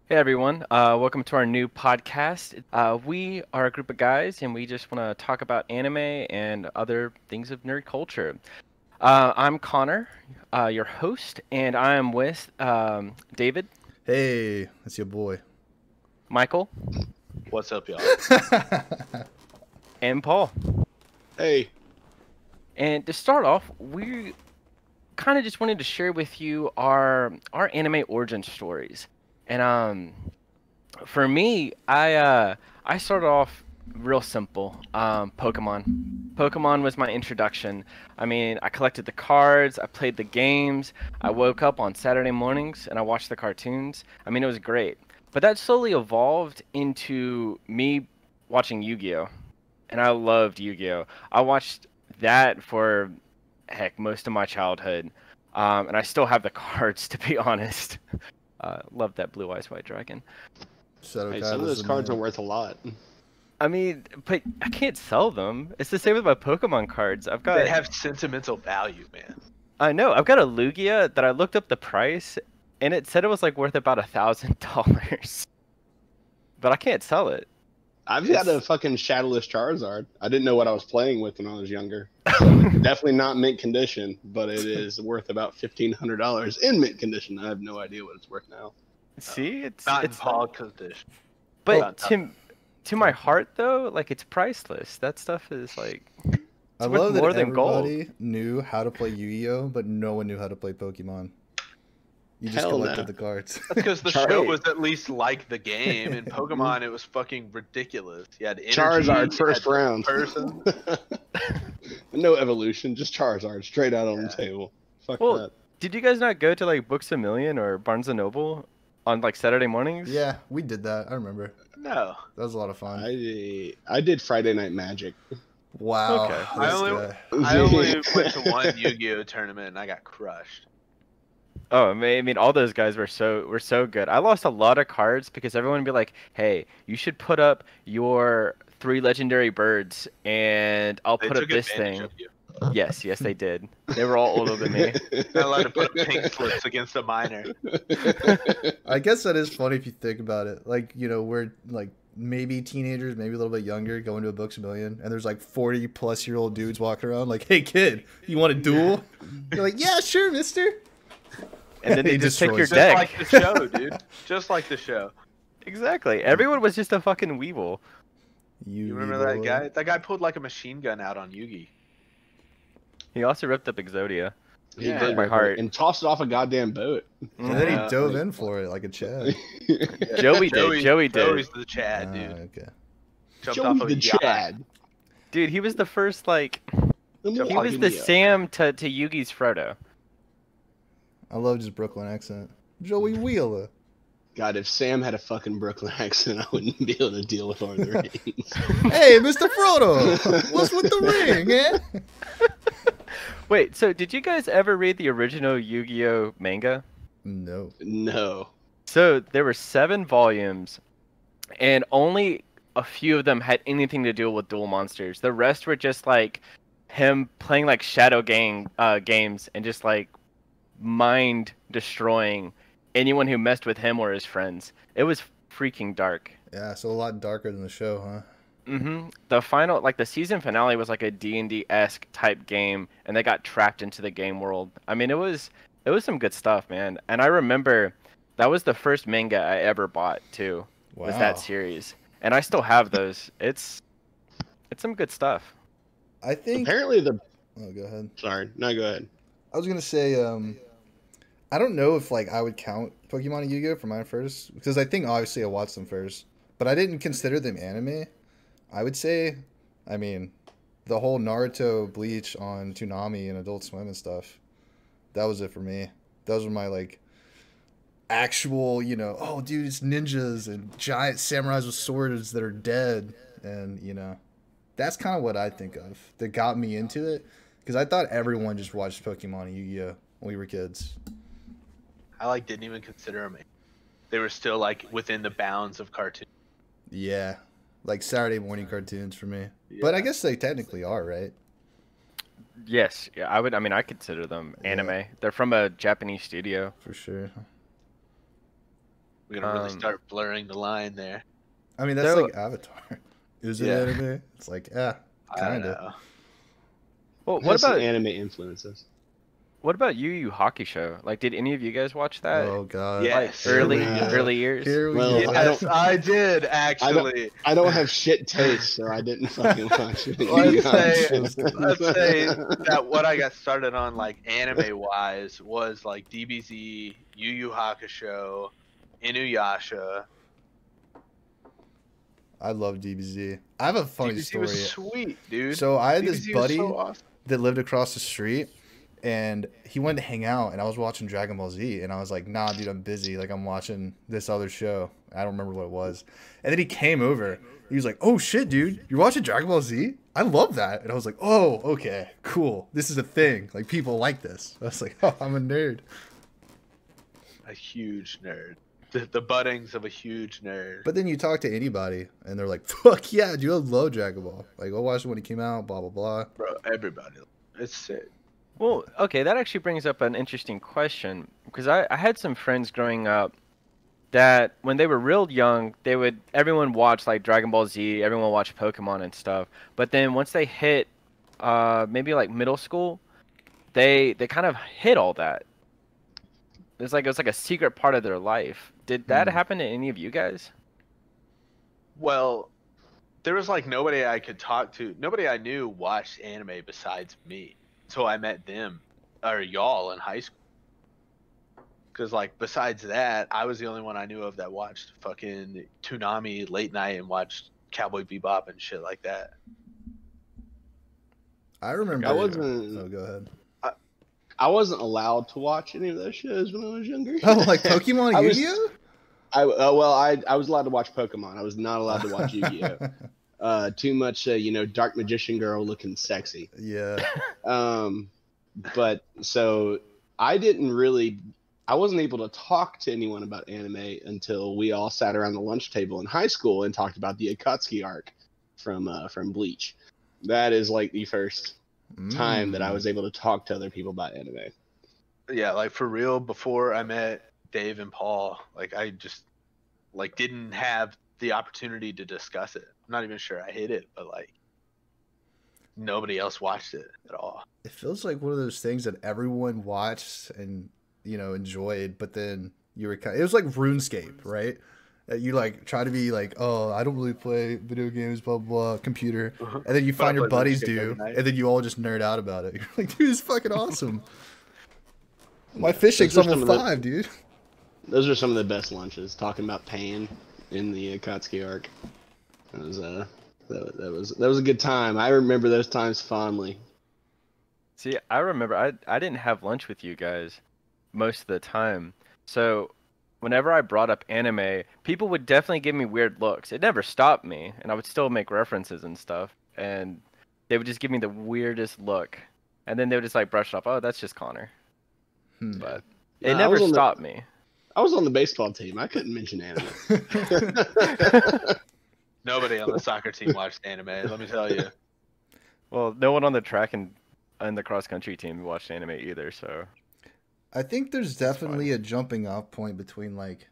Hey everyone, welcome to our new podcast. We are a group of guys and we just want to talk about anime and other things of nerd culture. I'm Connor, your host, and I am with David, Hey, that's your boy. Michael, What's up, y'all? and Paul. Hey, And to start off, we kind of just wanted to share with you our anime origin stories. And For me, I started off real simple. Pokemon. Pokemon was my introduction. I mean, I collected the cards, I played the games, I woke up on Saturday mornings and I watched the cartoons. I mean, it was great. But that slowly evolved into me watching Yu-Gi-Oh! And I loved Yu-Gi-Oh! I watched that for heck most of my childhood. And I still have the cards to be honest. Love that Blue Eyes White Dragon. Shadow hey, Kai some of was those the cards man. are worth a lot. I mean, but I can't sell them. It's the same with my Pokemon cards. They have sentimental value, man. I know, I've got a Lugia that I looked up the price, and it said it was like worth about $1,000. But I can't sell it. I've got a fucking Shadowless Charizard. I didn't know what I was playing with when I was younger. So definitely not mint condition, but it is worth about $1,500 in mint condition. I have no idea what it's worth now. See, it's Not in it's Paul condition. but Not- to my heart though, like it's priceless. That stuff is like I worth love that more than gold. everybody knew how to play Yu-Gi-Oh, but no one knew how to play Pokemon. You just Hell collected no. the cards. That's because the Char- show was at least like the game. In Pokemon, it was fucking ridiculous. You had energy, Charizard you first had round. person. No evolution, just Charizard straight out on the table. Fuck Well, that. did you guys not go to like Books a Million or Barnes and Noble on like Saturday mornings? Yeah, we did that. I remember. No, That was a lot of fun. I did Friday Night Magic. Wow. Okay. this I only- guy. I only went to one Yu-Gi-Oh tournament and I got crushed. Oh, I mean, all those guys were so good. I lost a lot of cards because everyone would be like, "Hey, you should put up your 3 legendary birds, and I'll They put up took this advantage thing." of you. Yes, yes, they did. They were all older than me. Not allowed to put up pink slips against a minor. I guess that is funny if you think about it. Like, we're like maybe teenagers, maybe a little bit younger, going to a Books a Million, and there's like 40-plus-year-old dudes walking around like, "Hey, kid, you want a duel?" You're like, "Yeah, sure, mister." And then they He just take your destroys Just deck. like the show, dude. Just like the show. Exactly. Everyone was just a fucking weevil. You remember that guy? That guy pulled like a machine gun out on Yugi. He also ripped up Exodia. He Yeah. did my heart. and tossed it off a goddamn boat. And then he Yeah. dove in for it like a Chad. Joey did. Joey did. Joey's the Chad, Ah, dude. okay. Jumped Joey off of the a yacht. Chad. Dude, he was the first like he Fucking was the yeah. Sam to Yugi's Frodo. I love his Brooklyn accent. Joey Wheeler. God, if Sam had a fucking Brooklyn accent, I wouldn't be able to deal with Lord of the Rings. Hey, Mr. Frodo! What's with the ring, eh? Wait, so did you guys ever read the original Yu-Gi-Oh manga? No. No. So there were 7 volumes, and only a few of them had anything to do with duel monsters. The rest were just like him playing like games and just like mind destroying anyone who messed with him or his friends. It was freaking dark. Yeah, so a lot darker than the show, huh? The final, like the season finale, was like a D&D-esque type game, and they got trapped into the game world. I mean, it was some good stuff, man. And I remember that was the first manga I ever bought too. Was that series, and I still have those. It's some good stuff. I think. Apparently the. Oh, go ahead. Sorry. No, go ahead. I was gonna say, I don't know if like I would count Pokemon and Yu-Gi-Oh for mine first because I think obviously I watched them first, but I didn't consider them anime. I would say, I mean, the whole Naruto, Bleach on Toonami and Adult Swim and stuff. That was it for me. Those were my like actual, oh dude, it's ninjas and giant samurais with swords that are dead, and that's kind of what I think of that got me into it because I thought everyone just watched Pokemon and Yu-Gi-Oh when we were kids. I like didn't even consider them. They were still like within the bounds of cartoon. Yeah, like Saturday morning cartoons for me. But I guess they technically are, right? Yes, yeah, I would. I mean, I consider them anime. They're from a Japanese studio. For sure. We're gonna really Um, start blurring the line there. I mean, that's So- like Avatar. Is it Yeah. anime? It's like, yeah, I don't kind of. know. Well, It what has some about anime influences? Yu Yu Hakusho? Like, did any of you guys watch that? Oh god. Yeah. Like Yes. early Here we go. early years. Here we Well, go. I don't- Yes, I did actually. I don't have shit taste, so I didn't fucking watch it. Let's say Let's that what I got started on, like anime wise, was like DBZ, Yu Yu Hakusho, Inuyasha. I love DBZ. I have a funny DBZ story. was sweet, dude. So I had this DBZ was buddy so awesome. that lived across the street, and he wanted to hang out, and I was watching Dragon Ball Z, and I was like, nah, dude, I'm busy. Like, I'm watching this other show. I don't remember what it was. And then he came over. He was like, oh, shit, dude. You're watching Dragon Ball Z? I love that. And I was like, oh, okay, cool. This is a thing. Like, people like this. I was like, oh, I'm a nerd. A huge nerd. The buddings of a huge nerd. But then you talk to anybody, and they're like, fuck yeah, dude, I love Dragon Ball. Like, I watched it when it came out, blah, blah, blah. Bro, everybody. It's sick. Well, okay, that actually brings up an interesting question because I had some friends growing up that when they were real young, everyone watched like Dragon Ball Z, everyone watched Pokemon and stuff. But then once they hit maybe like middle school, they kind of hit all that. It was like a secret part of their life. Did that happen to any of you guys? Well, there was like nobody I could talk to. Nobody I knew watched anime besides me. So I met them, or y'all, in high school. Because like besides that, I was the only one I knew of that watched fucking Toonami late night and watched Cowboy Bebop and shit like that. I remember. I wasn't. Oh, go ahead. I wasn't allowed to watch any of those shows when I was younger. Oh, like Pokemon I and was- Yu-Gi-Oh? I was allowed to watch Pokemon. I was not allowed to watch Yu-Gi-Oh. Too much, dark magician girl looking sexy. Yeah. But so I wasn't able to talk to anyone about anime until we all sat around the lunch table in high school and talked about the Akatsuki arc from Bleach. That is like the first time that I was able to talk to other people about anime. Yeah, like for real, before I met Dave and Paul, like I just like didn't have the opportunity to discuss it. I'm not even sure I hit it, but like nobody else watched it at all. It feels like one of those things that everyone watched and, enjoyed, but then you were it was like RuneScape, right? You like try to be like, oh, I don't really play video games, blah blah, computer, and then you But I find your play buddies RuneScape do, every night. and then you all just nerd out about it. You're like, dude, it's fucking awesome. My fishing's Those are level some of the- 5, dude. Those are some of the best lunches. Talking about pain in the Akatsuki arc. That was a good time. I remember those times fondly. See, I remember I didn't have lunch with you guys most of the time. So whenever I brought up anime, people would definitely give me weird looks. It never stopped me, and I would still make references and stuff. And they would just give me the weirdest look. And then they would just like brush it off. Oh, that's just Connor. But it Nah, I never was on the- stopped me. I was on the baseball team. I couldn't mention anime. Nobody on the soccer team watched anime, let me tell you. Well, no one on the track and the cross country team watched anime either, so I think there's definitely a jumping off point between like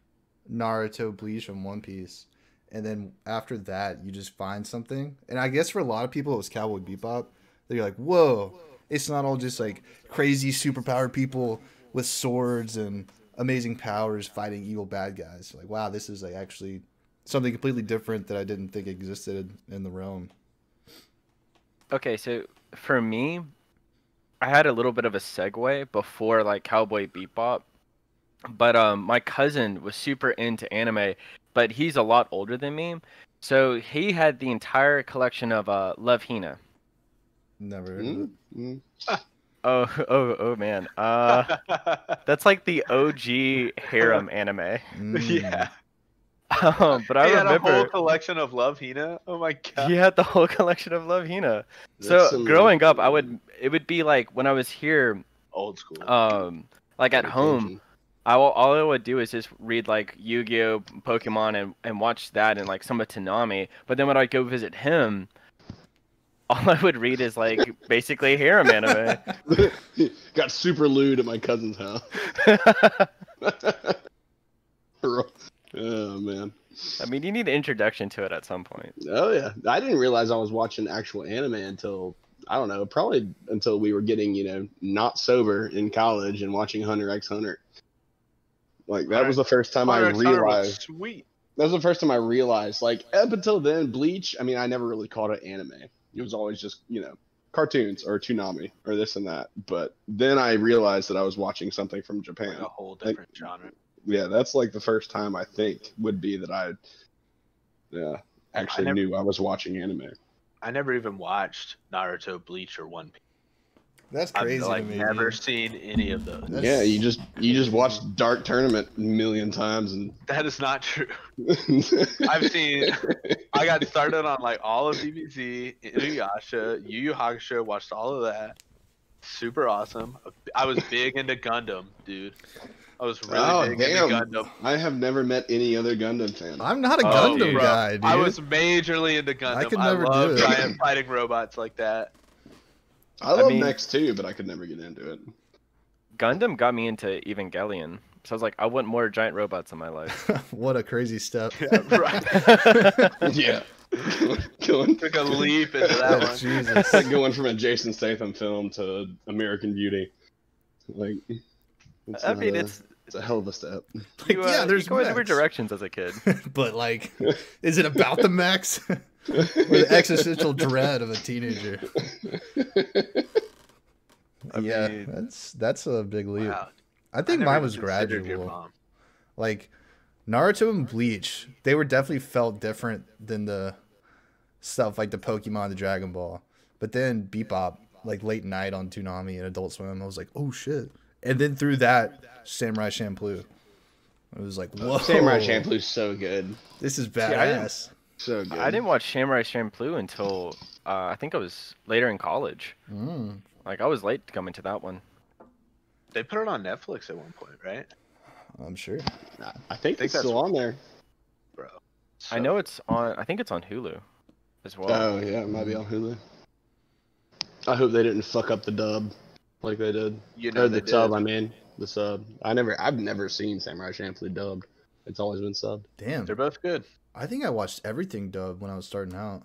Naruto, Bleach, and One Piece, and then after that you just find something. And I guess for a lot of people it was Cowboy Bebop. They're like, whoa, it's not all just like crazy superpowered people with swords and amazing powers fighting evil bad guys. Like, wow, this is like actually something completely different that I didn't think existed in the realm. okay, so for me, I had a little bit of a segue before like Cowboy Bebop, but my cousin was super into anime, but he's a lot older than me, so he had the entire collection of Love Hina. Never heard of it. Mm. Oh man, that's like the OG harem anime. Yeah. But I He had a whole remember collection of Love Hina. Oh my god. he had the whole collection of Love Hina. That's So some- growing up, it would be like when I was here, Old school. like at home, all I would do is just read like Yu-Gi-Oh, Pokemon, and watch that and like some of Toonami. But then when I go visit him, all I would read is like basically harem anime. Got super lewd at my cousin's house. Oh man. I mean, you need an introduction to it at some point. Oh yeah. I didn't realize I was watching actual anime until I don't know, probably until we were getting, not sober in college and watching Hunter x Hunter. Like that was the first time I Hunter x Hunter was realized. sweet. That was the first time I realized. Like up until then, Bleach. I mean, I never really called it anime. It was always just cartoons or Toonami or this and that. But then I realized that I was watching something from Japan. Like a whole different genre. Yeah, that's like the first time I think would be that I actually knew I was watching anime. I never even watched Naruto, Bleach, or One Piece. That's crazy I've to me. never dude. seen any of those. That's- Yeah, you just watched Dark Tournament a million times and That is not true. I got started on like all of DBZ, Inuyasha, Yu Yu Hakusho, watched all of that. Super awesome. I was big into Gundam, dude. I was really big into Gundam. I have never met any other Gundam fan. I'm not a Oh, Gundam bro. guy, dude. I was majorly into Gundam. I could never do love it. giant fighting robots like that. I love mean- Next too, but I could never get into it. Gundam got me into Evangelion. So I was like, I want more giant robots in my life. What a crazy step. Right. Yeah. Going Took a leap into that Oh, one. Jesus. It's like going from a Jason Statham film to American Beauty. Like, I mean, it's a hell of a step. you, yeah, there's you go in different mechs. directions as a kid. But like, is it about the mechs? Or the existential dread of a teenager? Yeah, mean- that's a big leap. Wow. I think never mine even was considered your gradual. mom. Like Naruto and Bleach, they were definitely felt different than the stuff like the Pokemon, the Dragon Ball. But then Bebop, like late night on Toonami and Adult Swim, I was like, oh shit. And then through that, Samurai Champloo. It was like, whoa. Samurai Champloo's so good. This is I badass. So good. I didn't watch Samurai Champloo until I think I was later in college. Like I was late coming to that one. They put it on Netflix at one point, right? I'm sure. I think it's that's- still on there. Bro. I know it's on. I think it's on Hulu as well. Oh yeah, it might be on Hulu. I hope they didn't fuck up the dub like they did. You know Or the they sub, did. I mean. The sub. I've never seen Samurai Champloo dubbed. It's always been subbed. Damn. They're both good. I think I watched everything dubbed when I was starting out.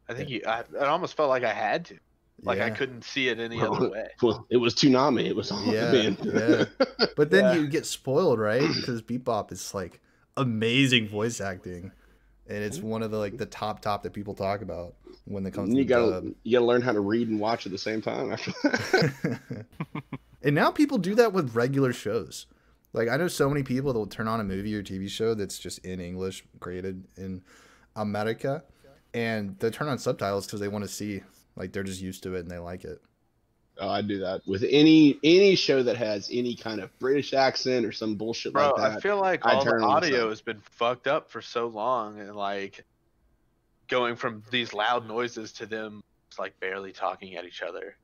I think it almost felt like I had to. Like I Yeah. couldn't see it any other way. Well, it was Toonami. It was on Yeah, demand. yeah. But then Yeah. you get spoiled, right? Because Bebop is like amazing voice acting, and it's one of the like the top that people talk about when it comes to You the gotta dub. you gotta learn how to read and watch at the same time after that. And now people do that with regular shows. Like I know so many people that will turn on a movie or TV show that's just in English, created in America, and they turn on subtitles because they want to see. Like they're just used to it and they like it. Oh, I do that with any show that has any kind of British accent or some bullshit Bro, like that. I feel like I all the turn on the audio sub. has been fucked up for so long, and like going from these loud noises to them just like barely talking at each other.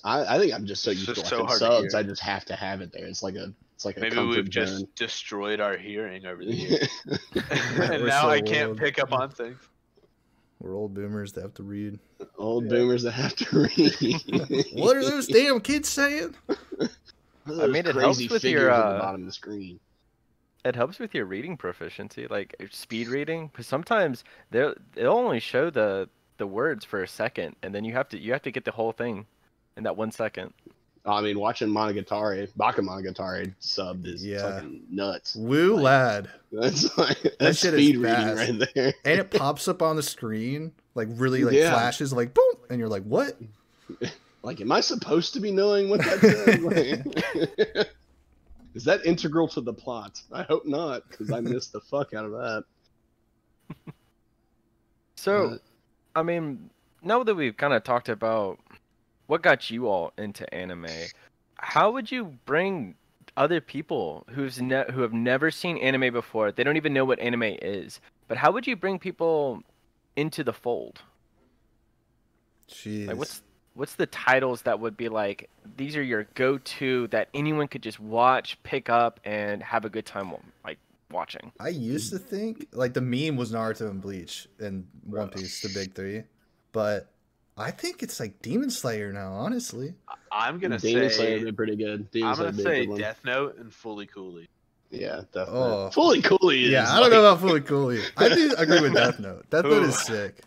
I think I'm just so It's used to just so watching hard to subs. hear. I just have to have it there. It's like a Maybe comfort we've just zone. destroyed our hearing over the years, and We're now so I can't old. pick up on things. We're old boomers that have to read. Old boomers that have to read. What are those damn kids saying? I mean, it Crazy helps with figures your, at the bottom of the screen. It helps with your reading proficiency, like speed reading, because sometimes they'll only show the words for a second, and then you have to get the whole thing in that 1 second. I mean, watching Bakemonogatari subbed is Yeah. fucking nuts. Woo Like, lad. That's shit is speed reading fast. right there. And it pops up on the screen, like really like Yeah. flashes, like boom, and you're like, what? Like, am I supposed to be knowing what that says? Like, is that integral to the plot? I hope not, because I missed the fuck out of that. So, I mean, now that we've kind of talked about what got you all into anime, how would you bring other people who have never seen anime before? They don't even know what anime is. But how would you bring people into the fold? Jeez. Like, what's the titles that would be like? These are your go-to that anyone could just watch, pick up, and have a good time like watching. I used to think like the meme was Naruto and Bleach and One Piece, the big three, but I think it's like Demon Slayer now. Honestly, I'm gonna Demon say Slayer did pretty good. Demon I'm Slayer gonna did a say good one. Death Note and Fully Cooley. Yeah, Death Oh. Note. Fully Cooley is. Yeah, I don't know about Fully Cooley. I do agree with Death Note. Death Note is sick.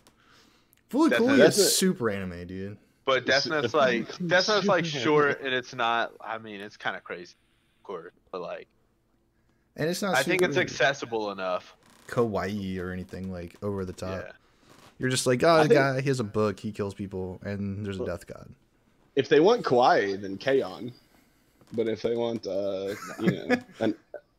Fully Death Cooley Note. is super anime, dude. But Death Note's like Super short, and it's not. I mean, it's kind of crazy, of course, but like And it's not I think super it's accessible enough. kawaii or anything like over the top. Yeah. You're just like, oh, I the think- guy, he has a book, he kills people, and there's a death god. If they want kawaii, then K-On! But if they want,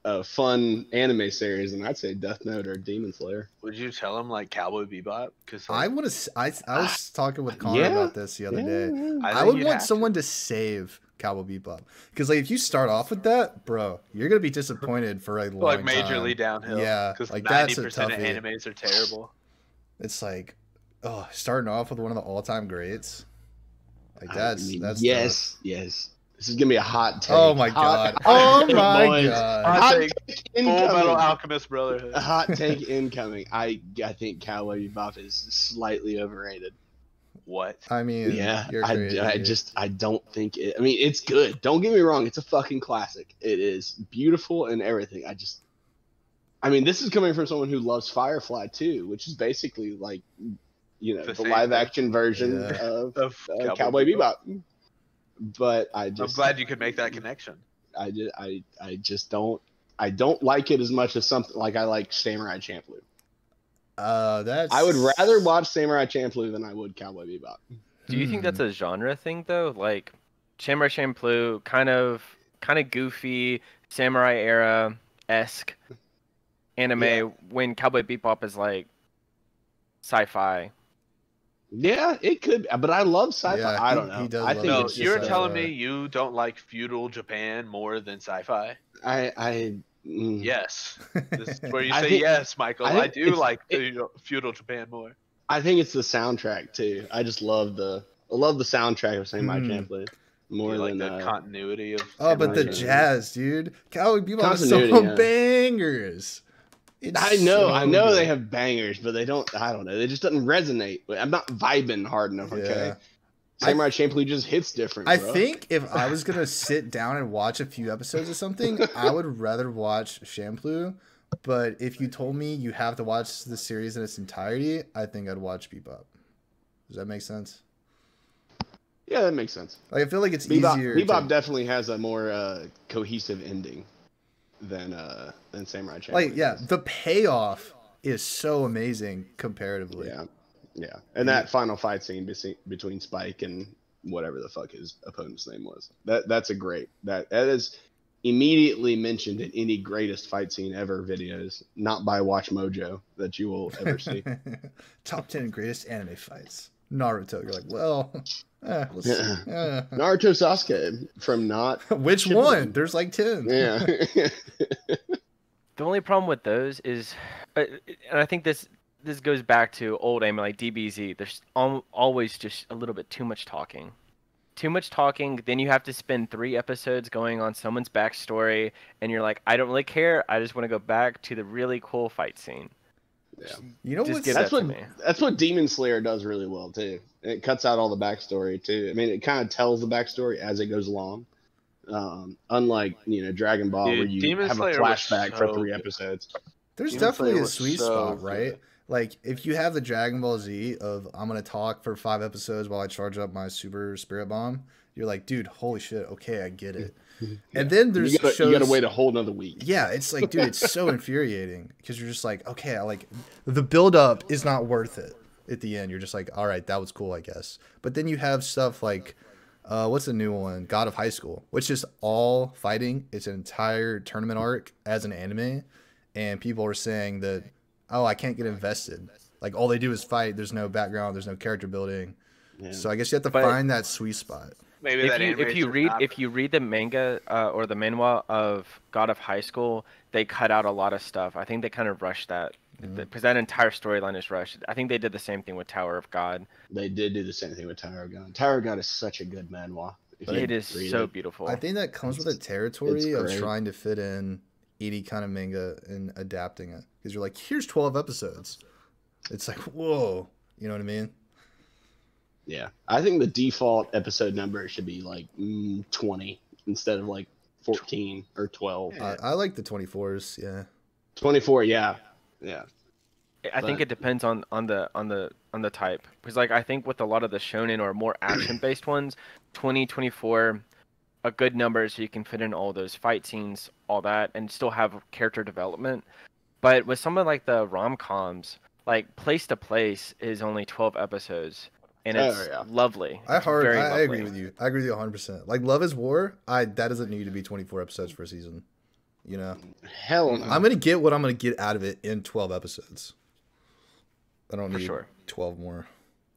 a fun anime series, then I'd say Death Note or Demon Slayer. Would you tell him like Cowboy Bebop? Because I want to. I was talking with Connor Yeah. about this the other day. I think would you'd want have someone to save Cowboy Bebop because, like, if you start off with that, bro, you're gonna be disappointed for a long like time. majorly downhill. Yeah, because like, that's a 90% of toughie. animes are terrible. It's like, oh, starting off with one of the all-time greats. Like that's that's yes. This is gonna be a hot take. Oh my god! Hot Oh take, my boys. god! Hot take, Full Metal Incoming. Alchemist Brotherhood. A hot take incoming. I think Cowboy Bebop is slightly overrated. What? I mean, Yeah, you're crazy, dude. I don't think it. I mean, it's good. Don't get me wrong. It's a fucking classic. It is beautiful and everything. I mean, this is coming from someone who loves Firefly too, which is basically like, The the same live thing. action version Yeah. of Cowboy Bebop. But I'm glad you could make that connection. I just don't. I don't like it as much as something like I like Samurai Champloo. That's. I would rather watch Samurai Champloo than I would Cowboy Bebop. Do you think that's a genre thing though? Like Samurai Champloo, kind of goofy, samurai era esque anime, Yeah. when Cowboy Bebop is like sci-fi. Yeah, it could, but I love sci-fi. Yeah, I he- don't know. he does I love think No, it's you're just, telling me you don't like feudal Japan more than sci-fi? Yes. Yes. This is where you I say think- yes, Michael. I I, think do it's- like feudal Japan more. I think it's the soundtrack too. I just love the soundtrack of Samurai Champloo more You like than the continuity of. Oh, but the Samurai Champloo. jazz, dude! Cowboy Bebop is Continuity, so yeah. bangers. It's I know so they good. have bangers, but they don't. I don't know. It just doesn't resonate. I'm not vibing hard enough. Okay, Yeah. Samurai Champloo just hits different. I bro. think if I was gonna sit down and watch a few episodes of something, I would rather watch Champloo. But if you told me you have to watch the series in its entirety, I think I'd watch Bebop. Does that make sense? Yeah, that makes sense. Like I feel like it's Bebop, easier. Bebop definitely has a more cohesive ending than Samurai Champloo. Like yeah, the payoff is so amazing comparatively. Yeah, and that final fight scene between Spike and whatever the fuck his opponent's name was. That's a great that is immediately mentioned in any greatest fight scene ever videos, not by Watch Mojo, that you will ever see. Top 10 greatest anime fights. Naruto. You're like, well, let's see. Naruto Sasuke from not Which one? There's like 10. yeah. The only problem with those is, and I think this goes back to old anime like DBZ. There's always just a little bit too much talking. Too much talking, then you have to spend 3 episodes going on someone's backstory, and you're like, I don't really care. I just want to go back to the really cool fight scene. Yeah. You know Just what's give That's that to what me. that's what Demon Slayer does really well too. And it cuts out all the backstory too. I mean, it kind of tells the backstory as it goes along. Unlike Dragon Ball, Dude, where you Demon have Slayer a was flashback for so 3 good. episodes. There's Demon definitely Slayer a was sweet so spot, right? good. Like if you have the Dragon Ball Z of I'm gonna talk for 5 episodes while I charge up my super spirit bomb, you're like, dude, holy shit, okay, I get it. And then there's You gotta shows. wait a whole another week. Yeah, it's like, dude, it's so infuriating because you're just like, okay, the build up is not worth it. At the end, you're just like, all right, that was cool, I guess. But then you have stuff like, what's the new one? God of High School, which is all fighting. It's an entire tournament arc as an anime, and people are saying that, oh, I can't get invested. Like all they do is fight. There's no background. There's no character building. Yeah. So I guess you have to But- find that sweet spot. Maybe that If you read the manga or the manhwa of God of High School, they cut out a lot of stuff. I think they kind of rushed that because that entire storyline is rushed. I think they did the same thing with Tower of God. They did do the same thing with Tower of God. Tower of God is such a good manhwa. If you It is read so it. beautiful. I think that comes with the territory of great. trying to fit in any kind of manga and adapting it. Because you're like, here's 12 episodes. It's like, whoa. You know what I mean? Yeah, I think the default episode number should be like 20 instead of like 14 or 12. Yeah. I like the 24s. Yeah. 24, yeah. Yeah. I think But- it depends on the type, because like I think with a lot of the shonen or more action based ones, 20, 24, a good number so you can fit in all those fight scenes, all that, and still have character development. But with some of like the rom-coms, like Place to Place is only 12 episodes, and Oh, it's yeah. lovely. It's very I agree lovely. with you. I agree with you 100%. Like Love is War, that doesn't need to be 24 episodes for a season. You know, Hell no. I'm gonna get what I'm gonna get out of it in 12 episodes. I don't For need sure. 12 more.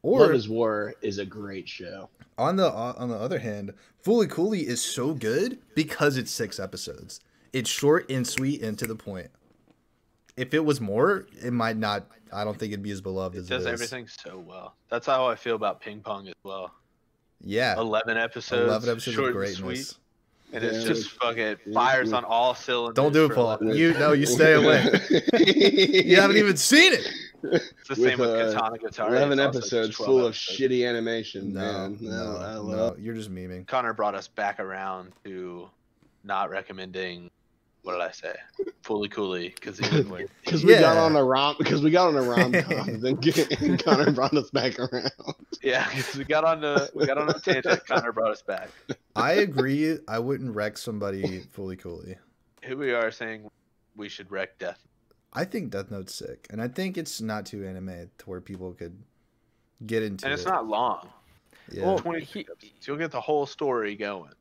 Love Or is War is a great show. on the other hand, Fully Cooley is so good because it's 6 episodes. It's short and sweet and to the point. If it was more, it might not. I don't think it'd be as beloved It as does it is. everything so well. That's how I feel about Ping Pong as well. Yeah, 11 episodes, 11 episodes short of and greatness. sweet, and it's Yeah. just fucking fires on all cylinders. Don't do it, for Paul. 11 You stay away. You haven't even seen it. It's the same with With, Katana Guitar. 11 It's also episodes 12 full of episodes. shitty animation. No, Man. I no, love you're just memeing. Connor brought us back around to not recommending. What did I say? Fully Cooley, because he didn't win. Because we got Yeah. on a rom com, then Connor brought us back around. Yeah, because we got on a tangent. Connor brought us back. I agree. I wouldn't wreck somebody Fully Cooley. Here we are saying we should wreck Death. I think Death Note's sick, and I think it's not too anime to where people could get into And it's it. not long. Yeah. Well, 20 episodes. You'll get the whole story going.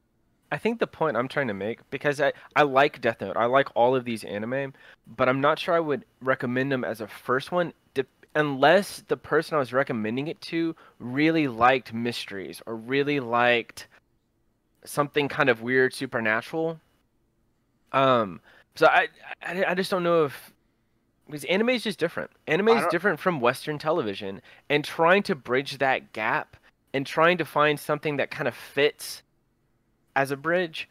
I think the point I'm trying to make, because I like Death Note, I like all of these anime, but I'm not sure I would recommend them as a first one, unless the person I was recommending it to really liked mysteries or really liked something kind of weird, supernatural. So I just don't know if, because anime is just different. Anime is don't- different from Western television, and trying to bridge that gap and trying to find something that kind of fits as a bridge,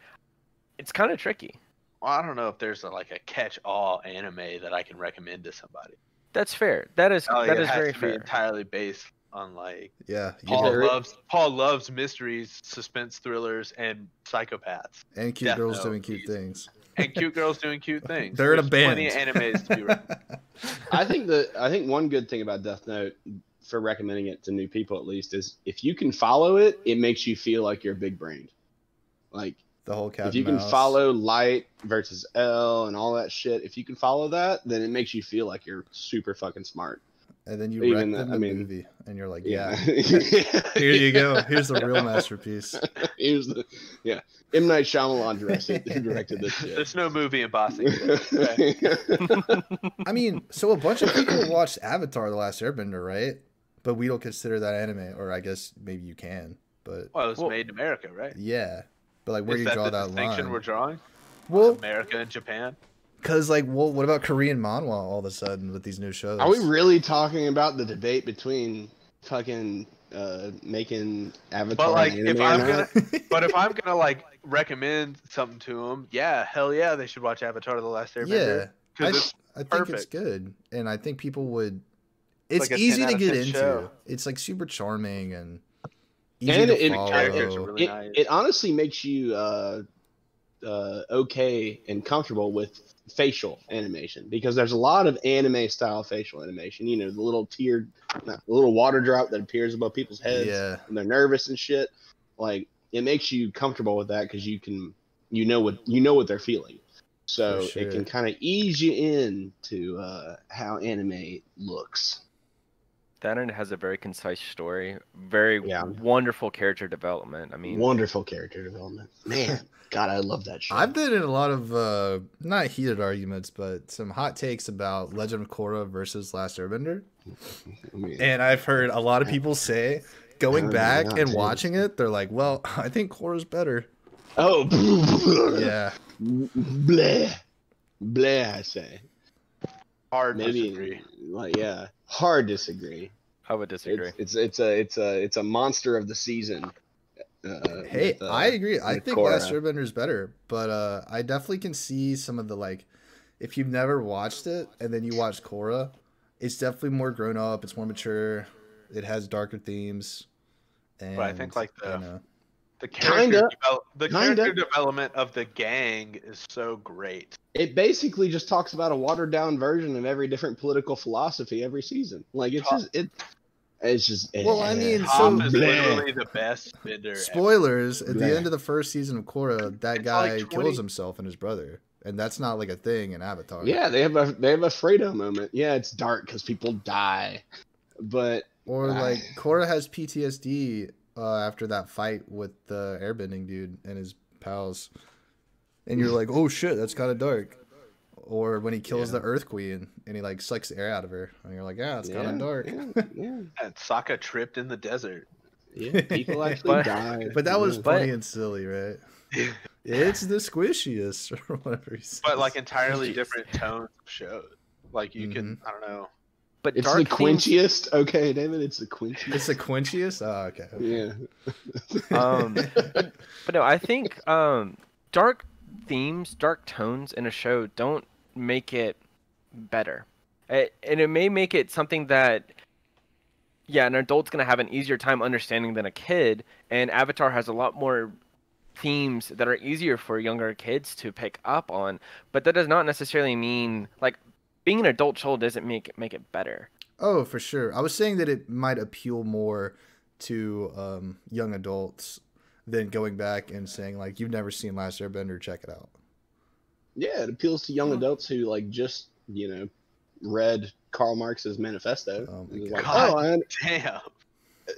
it's kind of tricky. Well, I don't know if there's like a catch-all anime that I can recommend to somebody. That's fair. That is Like, that it is has very to be fair. entirely based on like Yeah. Paul loves mysteries, suspense thrillers, and psychopaths, And cute Death girls Note, doing cute please. things. and cute girls doing cute things. They're in a There's Plenty of band. animes to be recommended. I think one good thing about Death Note, for recommending it to new people at least, is if you can follow it, it makes you feel like you're big brained. Like The whole cat if you and can mouse. follow Light versus L and all that shit, if you can follow that, then it makes you feel like you're super fucking smart. And then you even wreck that- them I the mean- movie, and you're like, Yeah. yeah. Here you go. Here's the real masterpiece. Here's the M. Night Shyamalan directed this shit. There's no movie in Boston. Okay. I mean, so a bunch of people watched Avatar: The Last Airbender, right? But we don't consider that anime, or I guess maybe you can. But Well, it was Well- made in America, right? yeah, but like, where do Is you that draw the that distinction line? we're drawing? Well, America and Japan. because like, well, what about Korean manhwa all of a sudden with these new shows? Are we really talking about the debate between fucking making Avatar But like, an if anime or I'm not? gonna, but if I'm gonna like recommend something to them, yeah, hell yeah, they should watch Avatar: The Last Yeah, Airbender. Because it's I think it's perfect. good, and I think people would. It's like a easy 10 to out of get 10 into. show. It's like super charming and easy And to it- follow. characters are really it, nice. it honestly makes you okay and comfortable with facial animation, because there's a lot of anime style facial animation. You know, the little the little water drop that appears above people's heads Yeah, when they're nervous and shit. Like, it makes you comfortable with that because you know what they're feeling. So For sure. it can kind of ease you in to how anime looks. That and it has a very concise story, very Yeah. wonderful character development. I mean, Wonderful character development, man. God, I love that shit. I've been in a lot of not heated arguments, but some hot takes about Legend of Korra versus Last Airbender, I mean, and I've heard a lot of people say, going Oh, back yeah, and dude. watching it, they're like, "Well, I think Korra's better." oh, Yeah, bleh, bleh. I say hard maybe, disagree. like, yeah, hard disagree. I would disagree. It's a monster of the season. hey, with, I agree. I with think Korra. Last Airbender is better, but I definitely can see some of the like, if you've never watched it and then you watch Korra, it's definitely more grown up. It's more mature. It has darker themes. And But I think like you know, The Kinda. character development of the gang is so great. It basically just talks about a watered down version of every different political philosophy every season. Like it's just. Well, I mean, Toph so- is literally the best vendor. Spoilers, at the Bleh. end of the first season of Korra, that It's guy like 20 kills himself and his brother. And that's not like a thing in Avatar. Yeah, they have a Fredo moment. Yeah, it's dark because people die, but Or like Korra has PTSD after that fight with the airbending dude and his pals. And you're like, oh shit, that's kind of dark. Or when he kills the Earth Queen and he like sucks the air out of her. And you're like, yeah, it's kind of dark. Yeah, And Sokka tripped in the desert. yeah, people actually But- die. But that was Yeah. funny and silly, right? It's the squishiest or whatever he says. But like entirely different tones of shows. Like you can, Mm-hmm. I don't know. But It's dark the themes, quenchiest. Okay, David, it's the quenchiest. It's the quenchiest? Oh, okay. Yeah. but no, I think dark themes, dark tones in a show don't make it better, and it may make it something that, yeah, an adult's gonna have an easier time understanding than a kid. And Avatar has a lot more themes that are easier for younger kids to pick up on. But that does not necessarily mean like being an adult show doesn't make it better. Oh, for sure. I was saying that it might appeal more to young adults than going back and saying like, you've never seen Last Airbender, check it out. Yeah, it appeals to young adults who like just read Karl Marx's manifesto. Oh my And God. like, Damn.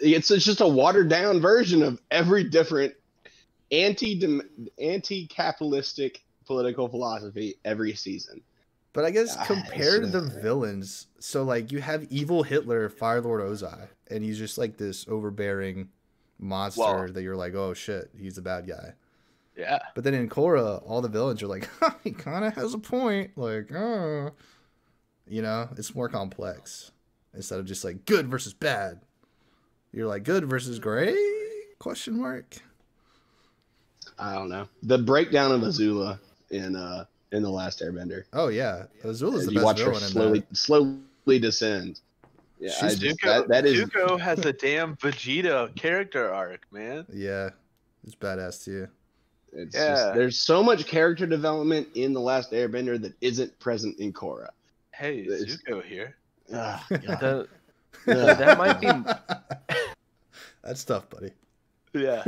it's just a watered down version of every different anti-capitalistic political philosophy every season. But I guess Ah, compared it's, to the villains, so like you have evil Hitler, Firelord Ozai, and he's just like this overbearing monster Well- that you're like, oh shit, he's a bad guy. Yeah. But then in Korra, all the villains are like, he kind of has a point. Like, oh. It's more complex. Instead of just like good versus bad. You're like good versus great? Question mark. I don't know. The breakdown of Azula in The Last Airbender. Oh yeah, Azula's As the you best watch her villain in slowly descend. Yeah, She's- that is Zuko has a damn Vegeta character arc, man. that. Yeah, it's badass too. it's Yeah. just, there's so much character development in The Last Airbender that isn't present in Korra. Hey, It's- Zuko here. Ah, God. The, Ugh. that might be That's tough, buddy. Yeah.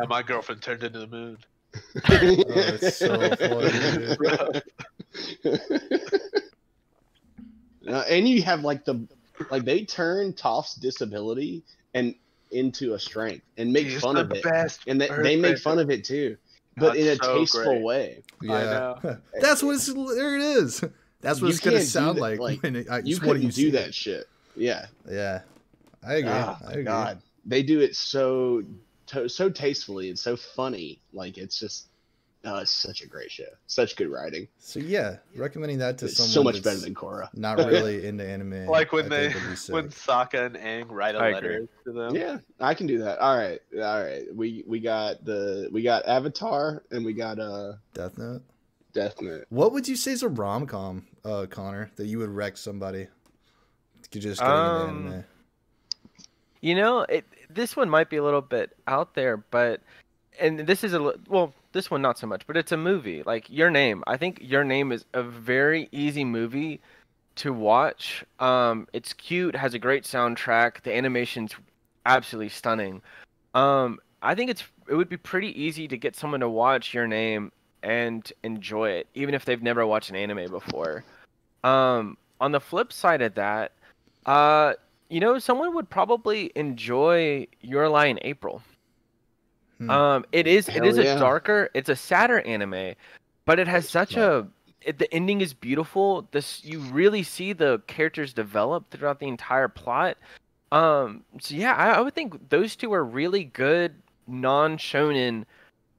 My girlfriend turned into the moon. Oh, it's so funny, dude. And you have they turn Toph's disability and into a strength and make He's fun the of it, best and they make fun of it too, but That's in a so tasteful great. way. Yeah, know. that's what it's. There it is. That's what You it's gonna can't do sound that, like. like, when You just what couldn't see do it. that shit. Yeah. Yeah, I agree. Oh I my agree. God, they do it so tastefully and so funny. Like it's just, it's such a great show. Such good writing. So yeah, recommending that to It's someone so much that's better than Korra. not really into anime. Like when I think would be sick. when Sokka and Aang write a I letter agree. to them. Yeah, I can do that. All right. We got Avatar and we got Death Note. Death Note. What would you say is a rom com, Connor, that you would wreck somebody? Just getting into anime. You know, this one might be a little bit out there, but and this is this one not so much, but it's a movie. Like Your Name. I think Your Name is a very easy movie to watch. It's cute, has a great soundtrack, the animation's absolutely stunning. I think it would be pretty easy to get someone to watch Your Name and enjoy it, even if they've never watched an anime before. On the flip side of that, someone would probably enjoy Your Lie in April. It is Hell a yeah. darker, it's a sadder anime, but it has such the ending is beautiful. You really see the characters develop throughout the entire plot. So yeah, I would think those two are really good non-shonen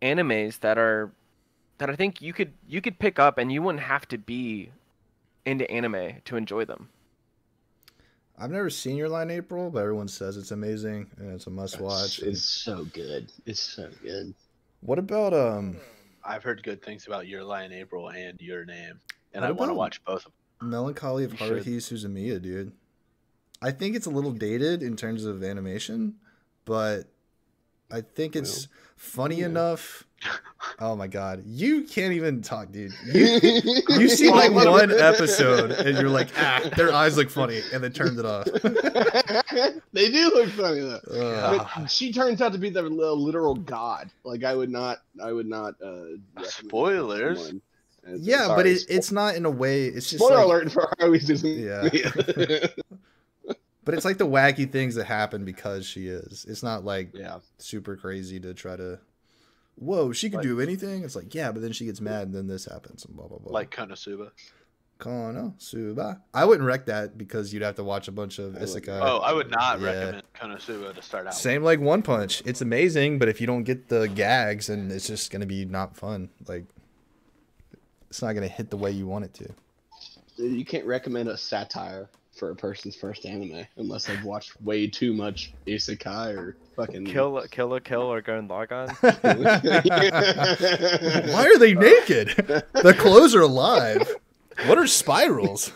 animes that I think you could pick up and you wouldn't have to be into anime to enjoy them. I've never seen Your Lie in April, but everyone says it's amazing and it's a must watch. It's so good. It's so good. What about I've heard good things about Your Lie in April and Your Name, and What I want to about- watch both of them. Melancholy of You should. Haruhi Suzumiya, dude? I think it's a little dated in terms of animation, but I think it's funny yeah. enough. Oh my god, you can't even talk, dude. You see like one episode and you're like, their eyes look funny, and then turned it off. They do look funny though. Ugh. But she turns out to be the literal god. Like I would not. recommend Spoilers. someone- Yeah, sorry, but it's not in a way. It's just spoiler like, alert for Harley Susan. Yeah. But it's like the wacky things that happen because she is. It's not like Yeah. super crazy to try to. Whoa, she could do anything. It's like, yeah, but then she gets mad, and then this happens, and blah blah blah. Like Konosuba. Konosuba. I wouldn't wreck that because you'd have to watch a bunch of isekai. Oh, I would not Yeah. recommend Konosuba to start out. Same like One Punch. It's amazing, but if you don't get the gags, and it's just gonna be not fun. Like, it's not gonna hit the way you want it to. You can't recommend a satire for a person's first anime unless they've watched way too much isekai or fucking Kill or Gurren Lagann. Why are they naked? The clothes are alive. What are spirals?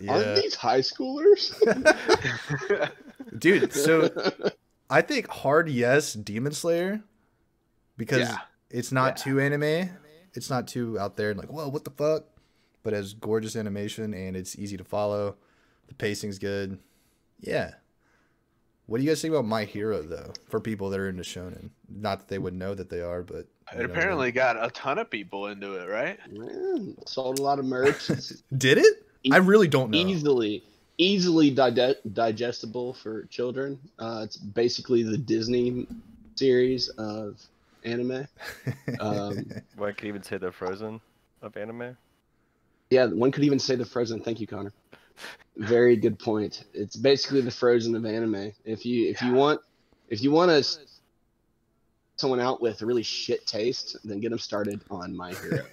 Aren't these high schoolers? Dude, so I think hard yes Demon Slayer because Yeah. it's not too anime. It's not too out there and like, whoa, what the fuck? But it has gorgeous animation and it's easy to follow. The pacing's good. Yeah. What do you guys think about My Hero though? For people that are into shonen, not that they would know that they are, but It apparently got a ton of people into it, right? Man, sold a lot of merch. It's did it? I really don't know. easily digestible for children. It's basically the Disney series of anime. One could even say the Frozen of anime. Yeah, one could even say the Frozen. Thank you, Connor. Very good point. It's basically the Frozen of anime. If you want someone out with really shit taste, then get them started on My Hero.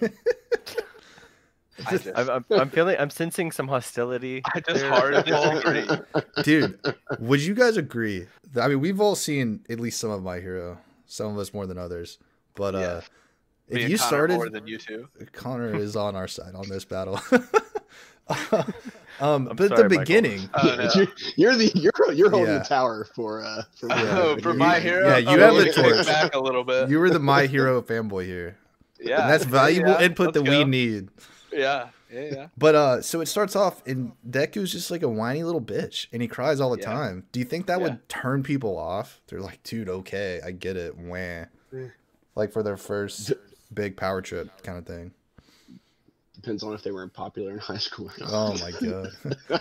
I'm sensing some hostility. I just there. hard disagree. Dude, would you guys agree? I mean, we've all seen at least some of My Hero. Some of us more than others. But Yeah. Me if and you Connor started, more than you two. Connor is on our side on this battle. But sorry, at the Michael. beginning, Oh, no. You're holding Yeah. the tower for Oh, for You- My Hero. yeah, you Oh, have let the me take it torch. back a little bit. you were the My Hero fanboy here. Yeah, And that's valuable yeah, input that let's we go. need. Yeah. But so it starts off, and Deku's just like a whiny little bitch, and he cries all the Yeah. time. Do you think that Yeah. would turn people off? They're like, dude, okay, I get it. Wah. Like for their first big power trip kind of thing. Depends on if they weren't popular in high school or not. Oh my god,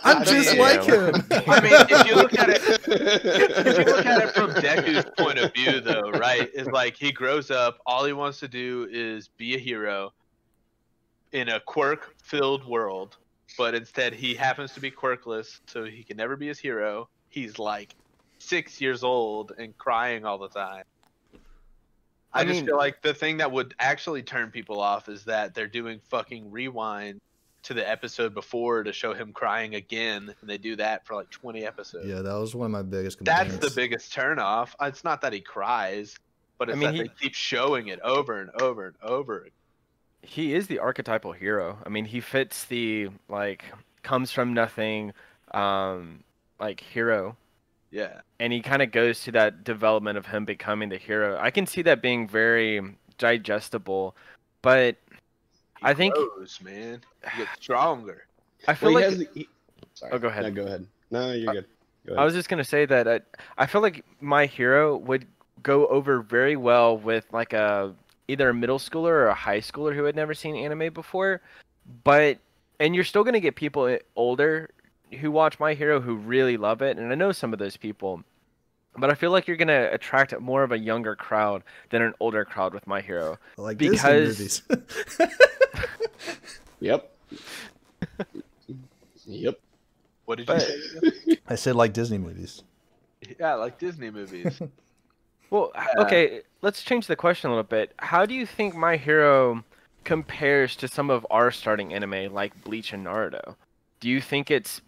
I'm just Yeah. like him. I mean, if you look at it from Deku's point of view, though, right? Is like he grows up, all he wants to do is be a hero in a quirk-filled world, but instead he happens to be quirkless, so he can never be his hero. He's like 6 years old and crying all the time. I just mean- feel like the thing that would actually turn people off is that they're doing fucking rewind to the episode before to show him crying again, and they do that for like 20 episodes. Yeah, that was one of my biggest complaints. That's the biggest turnoff. It's not that he cries, but it's I mean, that they keep showing it over and over and over. He is the archetypal hero. I mean, he fits the like comes from nothing, like hero, Yeah. and he kind of goes to that development of him becoming the hero. I can see that being very digestible, but He I think grows, man. He gets stronger. I feel Well, like Sorry. Oh, go ahead. No, go ahead. No, you're good. Go I ahead. was just gonna say that I feel like My Hero would go over very well with like either a middle schooler or a high schooler who had never seen anime before, and you're still gonna get people older who watch My Hero who really love it, and I know some of those people, but I feel like you're gonna attract more of a younger crowd than an older crowd with My Hero. like because- Disney movies. Yep. Yep. What did you But- say? I said like Disney movies. Yeah, like Disney movies. Well, okay, let's change the question a little bit. How do you think My Hero compares to some of our starting anime like Bleach and Naruto? Do you think it's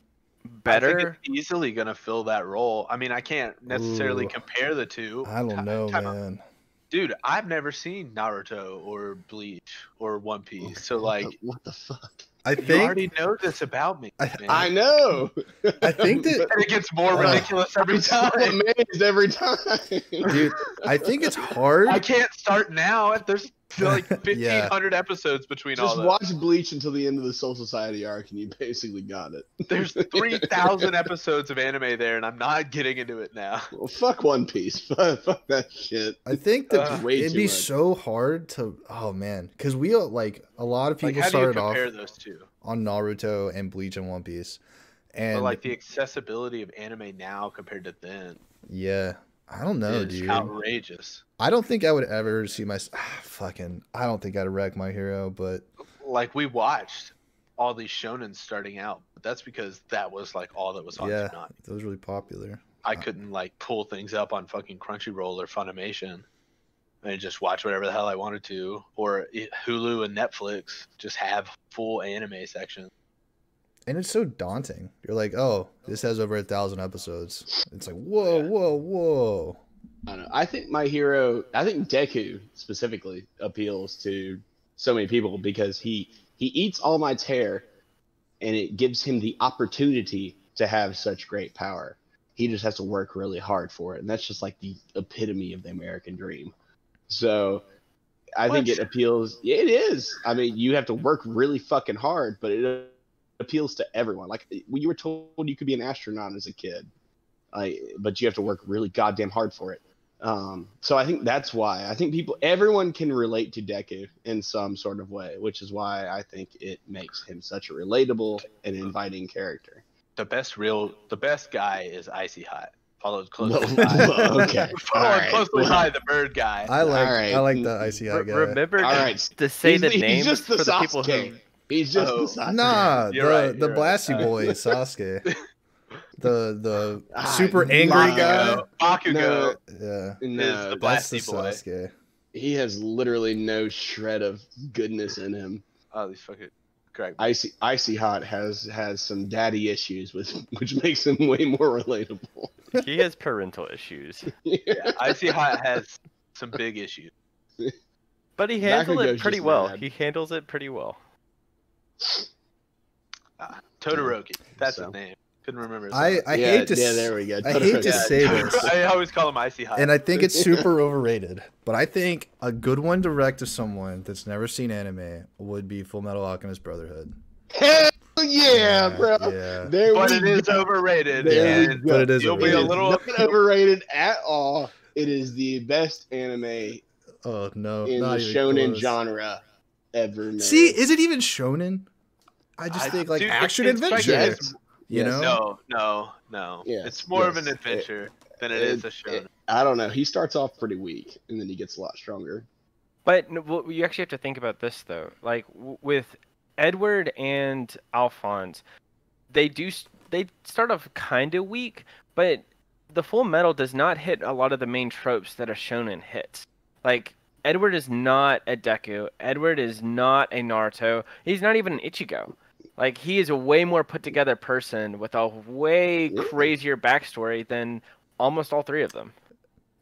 I think better? it's easily gonna fill that role. I mean, I can't necessarily Ooh. compare the two. I don't know, Time out. man. Dude, I've never seen Naruto or Bleach or One Piece, so like, What the fuck? I You think already know this about me. Man. I know. I think that And it gets more ridiculous every I'm so time. amazed every time. dude, I think it's hard. I can't start now. There's like 1,500 episodes between all Just those. watch Bleach until the end of the Soul Society arc, and you basically got it. There's 3,000 episodes of anime there, and I'm not getting into it now. Well, fuck One Piece. Fuck that shit. I think that way it'd too be much. so hard to. Oh man, because we like a lot of Like, people how do you started off compare those two? on Naruto and Bleach and One Piece, and But like the accessibility of anime now compared to then yeah, I don't know, is dude. outrageous. I don't think I would ever see my fucking. I don't think I'd wreck My Hero, but Like we watched all these shonens starting out, but that's because that was like all that was on yeah, Toonami. that was really popular. I couldn't like pull things up on fucking Crunchyroll or Funimation and just watch whatever the hell I wanted to, or Hulu and Netflix just have full anime sections. And it's so daunting. You're like, oh, this has over 1,000 episodes. It's like, whoa, whoa, whoa. I don't know. I think My Hero, I think Deku specifically appeals to so many people because he eats All Might's hair, and it gives him the opportunity to have such great power. He just has to work really hard for it, and that's just like the epitome of the American dream. So I think it appeals. Yeah, it is. I mean, you have to work really fucking hard, but it appeals to everyone. Like when you were told you could be an astronaut as a kid, but you have to work really goddamn hard for it. So I think that's why I think everyone can relate to Deku in some sort of way, which is why I think it makes him such a relatable and inviting character. The best guy is Icy Hot, followed Well, closely by okay. followed Alright. closely by the bird guy. I Alright. like the Icy Hot guy. Remember All right. to say He's the he's names just the for the people Sasuke. who. He's just Oh. the Sasuke. Nah, You're right, the you're Blasty right. boy super Ah, super angry guy. Bakugo. No, Yeah, no, the that's the Blasty boy. Sasuke. he has literally no shred of goodness in him. Oh, these fucking correct. Icy Hot has some daddy issues, which makes him way more relatable. He has parental issues, Yeah, Icy Hot has some big issues. but he handles Bakugo's it pretty just well. mad. He handles it pretty well. Todoroki, that's So. his name. Couldn't remember. His I name. hate to there we go. I hate to Yeah, say this, I always call him Icy Hot. and I think it's super overrated. But I think a good one direct to someone that's never seen anime would be Full Metal Alchemist Brotherhood. Hell yeah, bro. Yeah. There but we it is go. overrated. There we and go. But it is you'll be It a is overrated. little. not overrated at all. It is the best anime Oh no, in not the even shonen close. genre ever made. See, is it even shonen? I just think like Dude, action it's adventure. yes. You Yes. know? No. Yes, It's more of an yes. adventure than it is a shonen. I don't know. He starts off pretty weak, and then he gets a lot stronger. But well, you actually have to think about this though. Like with Edward and Alphonse, they start off kind of weak, but the Full Metal does not hit a lot of the main tropes that a shonen hits. Like Edward is not a Deku. Edward is not a Naruto. He's not even an Ichigo. Like he is a way more put together person with a way Yeah. crazier backstory than almost all three of them.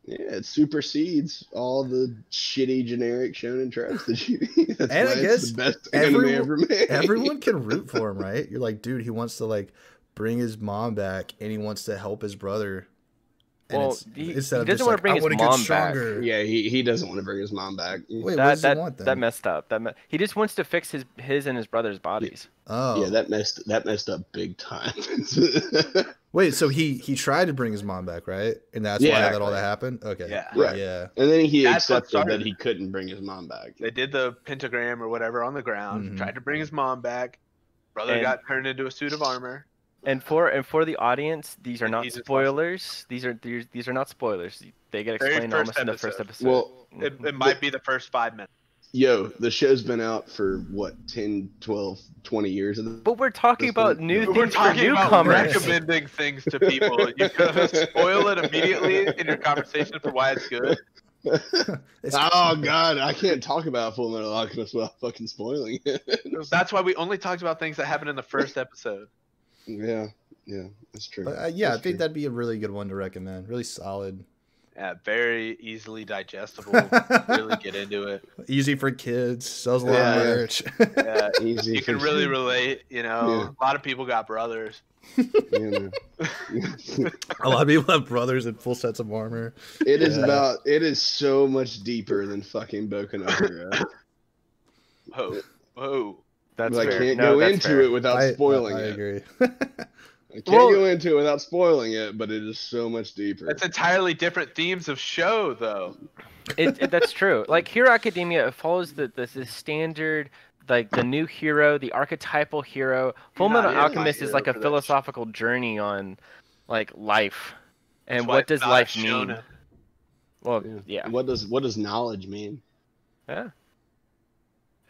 Yeah, it supersedes all the shitty generic shonen tropes that you. That's And I why guess it's the best anime everyone- ever made. Everyone can root for him, right? You're like, dude, he wants to like bring his mom back, and he wants to help his brother. And Well, it's- he instead of doesn't just wanna like, bring I his wanna get mom back. stronger. Yeah, he doesn't want to bring his mom back. Wait, what That does he want then? that messed up. He just wants to fix his and his brother's bodies. Oh, Yeah, that messed up big time. wait. So he tried to bring his mom back, right? And that's why Yeah. that all that happened. Okay. Yeah. Right. Yeah. And then he That's what accepted started that it. he couldn't bring his mom back. They did the pentagram or whatever on the ground. Mhm. Tried to bring his mom back. Brother And- got turned into a suit of armor. And for the audience, these are And not he's just spoilers. These are not spoilers. They get Very explained first almost in the first episode. episode. Well, It might be the first 5 minutes. Yo, the show's been out for what, 10, 12, 20 years? But we're talking This about one- new We're things for talking about newcomers. recommending things to people. You could spoil it immediately in your conversation for why it's good. It's- Oh god, I can't talk about Full Metal Alchemist without fucking spoiling it. That's why we only talked about things that happened in the first episode. yeah, that's true. But, yeah, I That's think true. that'd be a really good one to recommend. Really solid. Yeah, very easily digestible. Really get into it. Easy for kids. Sells a lot Yeah, of yeah. merch. Yeah, Easy. you can for- really relate. You know, a lot of people got brothers. You know. A lot of people have brothers in full sets of armor. It is Yeah. about. It is so much deeper than fucking Boku no Hero. Oh, oh. That's But I fair. can't No, go that's into fair. it without spoiling I it. agree. I can't Well- go into it without spoiling it, but it is so much deeper. That's entirely different themes of show, though. That's true. Like Hero Academia, it follows the standard, like the new hero, the archetypal hero. Full not Metal in my Alchemist is hero like a for that philosophical journey on, like, life, and That's why what it's does not life shonen. mean? Well, Yeah. yeah. What does knowledge mean? Yeah.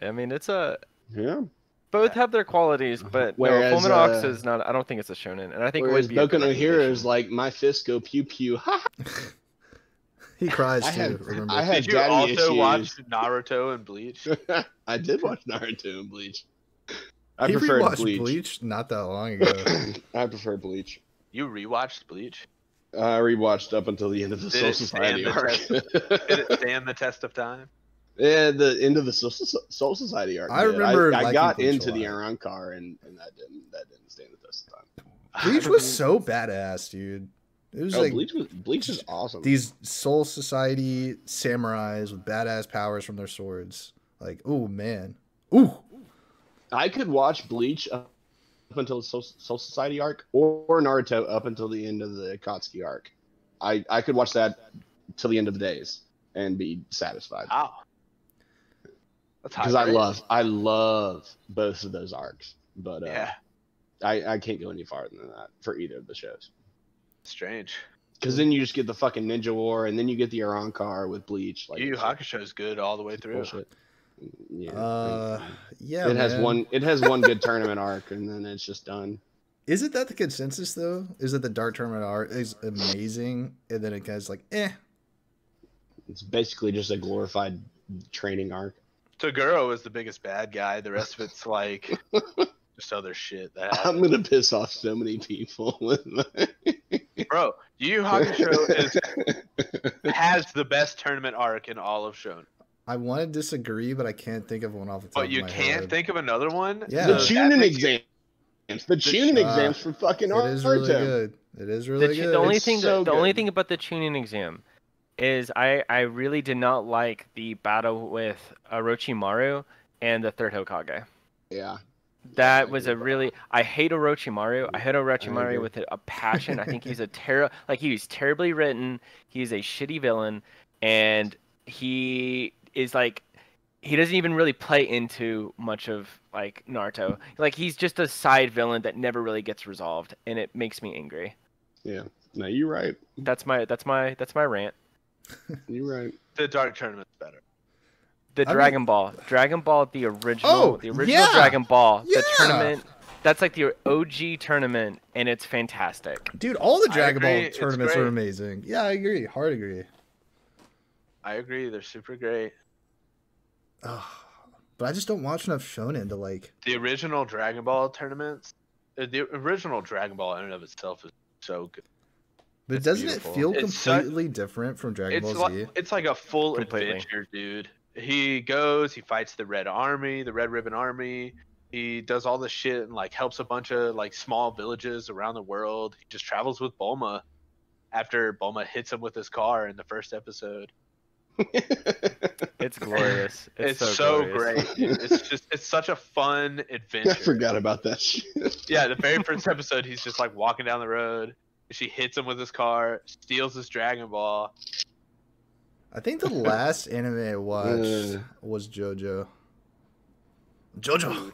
I mean, it's a Yeah. both have their qualities, but no, Whereas, Full Metal Alchemist is not. I don't think it's a shonen, and I think Whereas it would be a Boku no good Hero recommendation. is like my fist go pew pew. Ha ha. He cries I too. had- Remember? I had- Did you daddy also issues. watch Naruto and Bleach? I did watch Naruto and Bleach. I He preferred rewatched Bleach. Bleach not that long ago. I prefer Bleach. You rewatched Bleach? I rewatched up until the end of the Did Soul it Society stand the arc. Did it stand the test of time? Yeah, the end of the Soul Society arc. I did. remember I liking got Bleach a into the lot. Arankar, and that didn't stand the test of time. Bleach was so badass, dude. It was like Bleach is awesome. these Soul Society samurais with badass powers from their swords. Like, oh man, ooh, I could watch Bleach up until the Soul Society arc, or Naruto up until the end of the Akatsuki arc. I could watch that till the end of the days and be satisfied. Wow. That's high Because praise. I love both of those arcs, but Yeah, I can't go any farther than that for either of the shows. strange. Because then you just get the fucking Ninja War, and then you get the Arankar with Bleach. Like Yu Yu it's Hakusho is good all the way through. bullshit. Yeah. yeah. it has man. one. It has one good tournament arc, and then it's just done. Isn't that the consensus though? Is that the Dark Tournament art is amazing, and then it gets like, eh. It's basically just a glorified training arc. Toguro is the biggest bad guy. The rest of it's like just other shit that I'm happens. gonna piss off so many people with Bro, Yu Yu Hakusho has the best tournament arc in all of Shonen. I want to disagree, but I can't think of one off the top But of you my can't head. think of another one? Yeah. the So Chunin exams. The Chunin uh, exams from fucking It is really Naruto. good. It is really good. The only It's thing so the only good. thing about the tuning exam is I really did not like the battle with Orochimaru and the third Hokage. Yeah. That was a really I hate Orochimaru. I hate Orochimaru agree. with a passion. I think he's he's terribly written. He's a shitty villain, and he is like he doesn't even really play into much of like Naruto. Like he's just a side villain that never really gets resolved, and it makes me angry. Yeah. No, you're right. That's my rant. You're right. The Dark Tournament's better. The I mean- Dragon Ball, the original, Oh, yeah! Dragon Ball, Yeah! the tournament. That's like the OG tournament, and it's fantastic. Dude, all the I Dragon agree, Ball it's tournaments are great. amazing. Yeah, I agree. Hard agree. I agree. They're super great. Ugh. But I just don't watch enough shonen to like. The original Dragon Ball tournaments, the original Dragon Ball in and of itself is so good. But It's doesn't beautiful. it feel It's completely different from Dragon Ball Z? It's like a full Completely. adventure, dude. He goes, he fights the Red Army, the Red Ribbon Army. He does all this shit and like helps a bunch of like small villages around the world. He just travels with Bulma after Bulma hits him with his car in the first episode. It's glorious. It's so so glorious. great. dude. It's such a fun adventure. I forgot about that shit. Yeah, the very first episode, he's just like walking down the road. She hits him with his car, steals his Dragon Ball. I think the last anime I watched Uh. was JoJo. JoJo.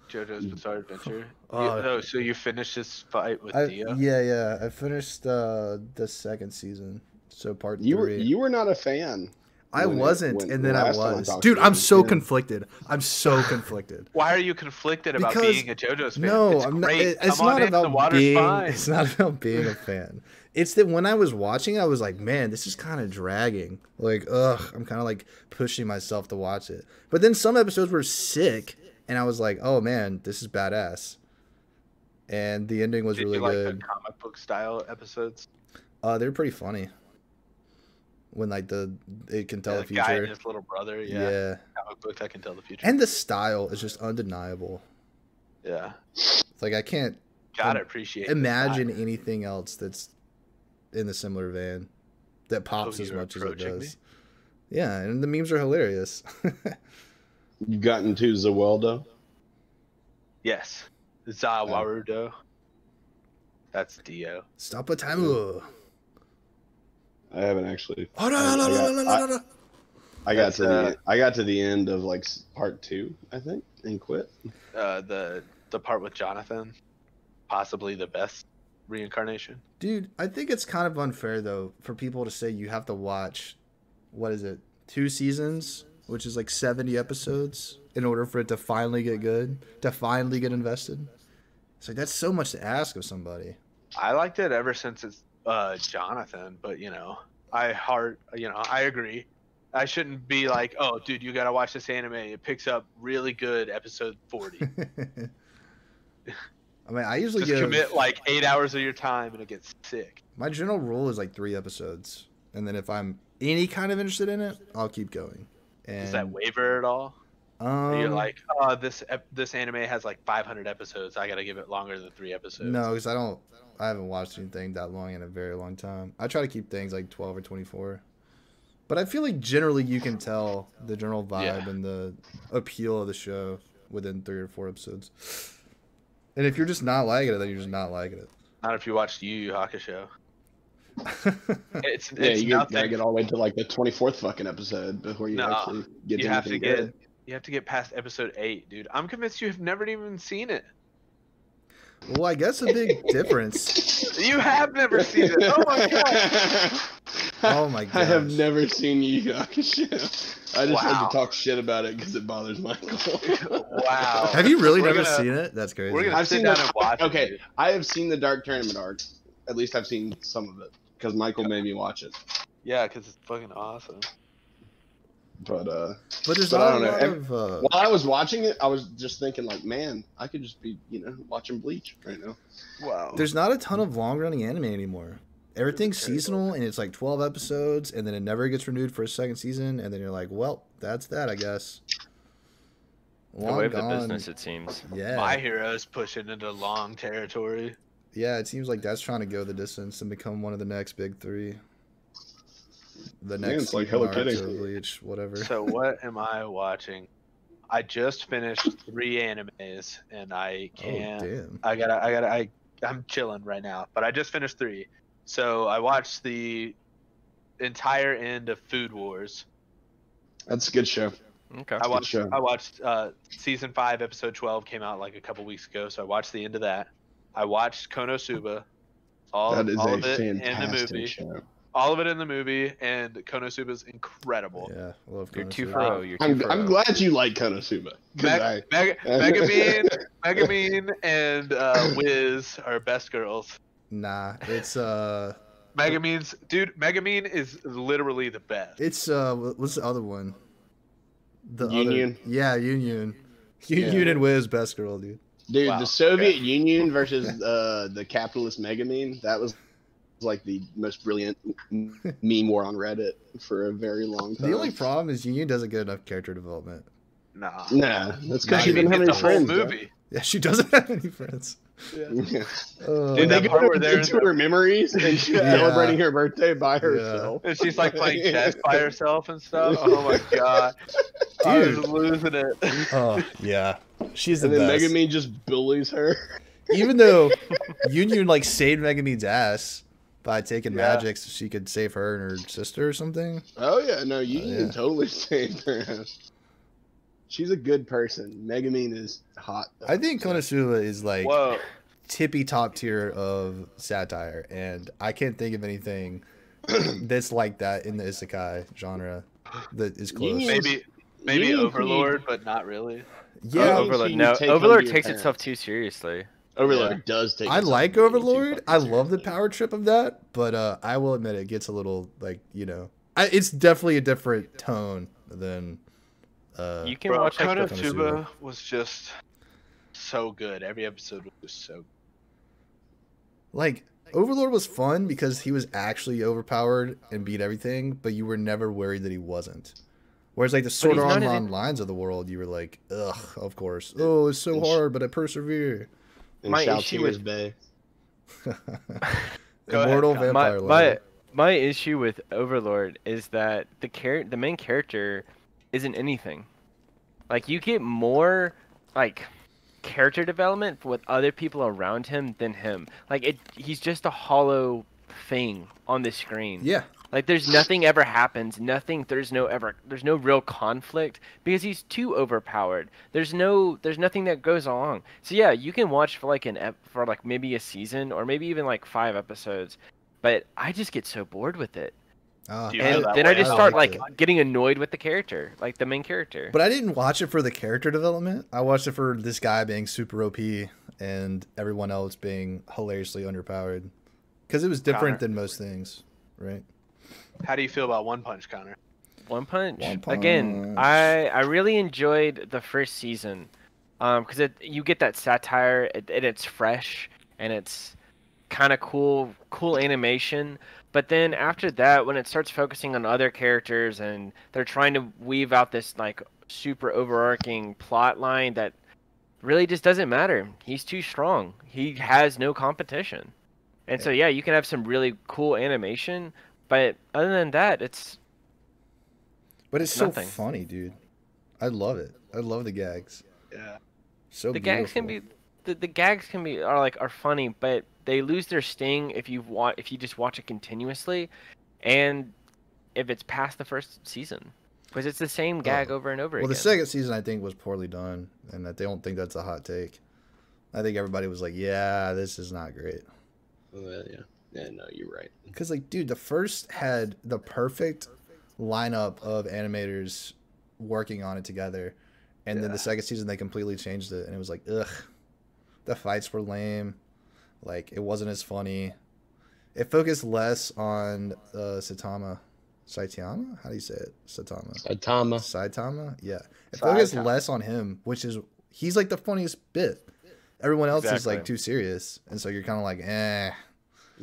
JoJo's Bizarre Adventure. Uh, So you finished this fight with I, Dio? yeah. I finished the second season, so part You were 3. you were not a fan. I when it- wasn't, when and then I last time I was. talked Dude, to I'm you, so yeah. conflicted. I'm so conflicted. Why are you conflicted about Because- being a JoJo's fan? No, it's I'm not. great. It's Come on not in, the about water's being. fine. It's not about being a fan. It's that when I was watching, I was like, man, this is kind of dragging. Like, ugh, I'm kind of like pushing myself to watch it. But then some episodes were sick, and I was like, oh man, this is badass. And the ending was Did really you like good. the comic book style episodes? They're pretty funny. when like it can tell Yeah, the the guy and future. his little brother. Yeah. Yeah. Comic book that can tell the future. And the style is just undeniable. yeah. It's like I can't Gotta appreciate. imagine anything else that's in the similar vein that pops Oh, as you're much as it approaching does. Yeah, and the memes are hilarious. You gotten to Zaweldo? Yes. Zawarudo. That's Dio. Stop a time. I haven't actually. Oh, no. I got That's, to the end of like part 2, I think, and quit. The part with Jonathan, possibly the best reincarnation. Dude, I think it's kind of unfair though for people to say you have to watch, what is it, 2 seasons, which is like 70 episodes, in order for it to finally get good, to finally get invested. It's like that's so much to ask of somebody. I liked it ever since it's Jonathan, but I agree. I shouldn't be like, oh, dude, you gotta watch this anime. It picks up really good episode 40. I mean, I usually Just commit like 8 hours of your time and it gets sick. my general rule is like 3 episodes, and then if I'm any kind of interested in it, I'll keep going. And Does that waver at all? Or you're um, like, oh, this anime has like 500 episodes. I gotta give it longer than 3 episodes. no, because I haven't watched anything that long in a very long time. I try to keep things like 12 or 24. But I feel like generally you can tell the general vibe Yeah. and the appeal of the show within 3 or 4 episodes. And if you're just not liking it, then you're just not liking it. Not if you watched Yu Yu Hakusho. It's Yeah, you gotta nothing. get all the way to like the 24th fucking episode before you No, actually get You to have to anything good. you have to get past episode 8, dude. I'm convinced you have never even seen it. Well, I guess a big difference. You have never seen it. Oh my god. Oh my I have gosh. never seen Yu Yu Hakusho. I just Wow. like to talk shit about it because it bothers Michael. Wow. Have you really We're never gonna- seen it? That's crazy. We're gonna I've sit seen down the- and watch Okay, it. I have seen the Dark Tournament arc. At least I've seen some of it because Michael made me watch it. Yeah, because it's fucking awesome. But But there's But I not a don't know. lot Every- of while I was watching it, I was just thinking like, man, I could just be, watching Bleach right now. Wow. there's not a ton of long running anime anymore. Everything's seasonal and it's like 12 episodes and then it never gets renewed for a second season and then you're like, well, that's that, I guess. The way of the gone. business, it seems. Yeah. My Hero's pushing into long territory. Yeah, it seems like that's trying to go the distance and become one of the next big 3. The Yeah, next it's like Hello Naruto, Kitty. Bleach, whatever. So what am I watching? I just finished 3 animes and I can't. Oh, damn. I'm chilling right now, but I just finished 3. So I watched the entire end of Food Wars. That's a good show. Okay. I watched show. season 5 episode 12 came out like a couple weeks ago, so I watched the end of that. I watched Konosuba, all That is all a of it in the fantastic movie, show. all of it in the movie, and Konosuba's incredible. Yeah, I love You're Konosuba. 2 for 0. You're 2 I'm for 0. glad you like Konosuba. 'Cause Megumin and Wiz are best girls. Nah, it's Megumin is literally the best. what's the other one? The Union? Yeah, Union. Yeah. Union and Wiz, best girl, dude. Dude, Wow, the Soviet okay. Union versus the capitalist Megamine, that was like the most brilliant meme war on Reddit for a very long time. The only problem is Union doesn't get enough character development. Nah. Nah, that's because she Not didn't have any It's a whole friends. bro. movie. Yeah, she doesn't have any friends. Yeah. Uh, that Dude, they part go where they're into her memories and she's Yeah. celebrating her birthday by herself. And she's like playing chess by herself and stuff. Oh my god. I was Dude. losing it. oh, yeah. She's the And then best. Megamine just bullies her. Even though Union like saved Megamine's ass by taking Yeah. magic so she could save her and her sister or something. Oh yeah, no, Union yeah. totally saved her ass. She's a good person. Megamine is hot. though. I think Konosuba is like Whoa. tippy top tier of satire, and I can't think of anything that's like that in the isekai genre that is close. Union- Maybe You need- Overlord, but not really. Yeah, Oh, Overlord. you No, take Overlord home to your takes parents. itself too seriously. Overlord Yeah. does take. I itself like way too Overlord. fucking I love the seriously. power trip of that, but I will admit it gets a little like it's definitely a different tone than. You can Bro, watch like the Konosuba was just so good. Every episode was just so good. Like Overlord was fun because he was actually overpowered and beat everything, but you were never worried that he wasn't. Whereas like the Sword he's Art not Online lines of the world, you were like, ugh, of course. Oh, it's so hard, but I persevere. And My Shao issue Tears with- Bay. Go ahead, Immortal Kyle. Vampire my Lover. my issue with Overlord is that the main character isn't anything. Like you get more like character development with other people around him than him. Like he's just a hollow thing on the screen. Yeah. Like there's nothing ever happens, there's no real conflict because he's too overpowered. There's nothing that goes along. So yeah, you can watch for like for like maybe a season or maybe even like 5 episodes, but I just get so bored with it. Ah, Do you feel And that then I way just I start liked like it. getting annoyed with the character, like the main character. But I didn't watch it for the character development. I watched it for this guy being super OP and everyone else being hilariously underpowered. Because it was different Connor. than most things, right? How do you feel about One Punch, Connor? One Punch. One Again, Punch. I really enjoyed the first season, because you get that satire, and it's fresh and it's kind of cool animation. But then after that, when it starts focusing on other characters and they're trying to weave out this like super overarching plot line that really just doesn't matter. He's too strong. He has no competition. And so yeah, you can have some really cool animation, but other than that, it's But it's Nothing. so funny, dude. I love it. I love the gags. Yeah. So the beautiful. gags can be the gags can be are funny, but they lose their sting if you just watch it continuously, and if it's past the first season, because it's the same gag over and over Well, again. the second season I think was poorly done, and I don't think that's a hot take. I think everybody was like, "Yeah, this is not great." Yeah, no, you're right. Because like, dude, the first had the perfect lineup of animators working on it together, and then the second season they completely changed it, and it was like, ugh, the fights were lame, like it wasn't as funny. It focused less on Saitama. How do you say it? Saitama. Yeah, it focused Saitama. less on him, which is he's like the funniest bit. Everyone else is Exactly. like too serious, and so you're kind of like, eh.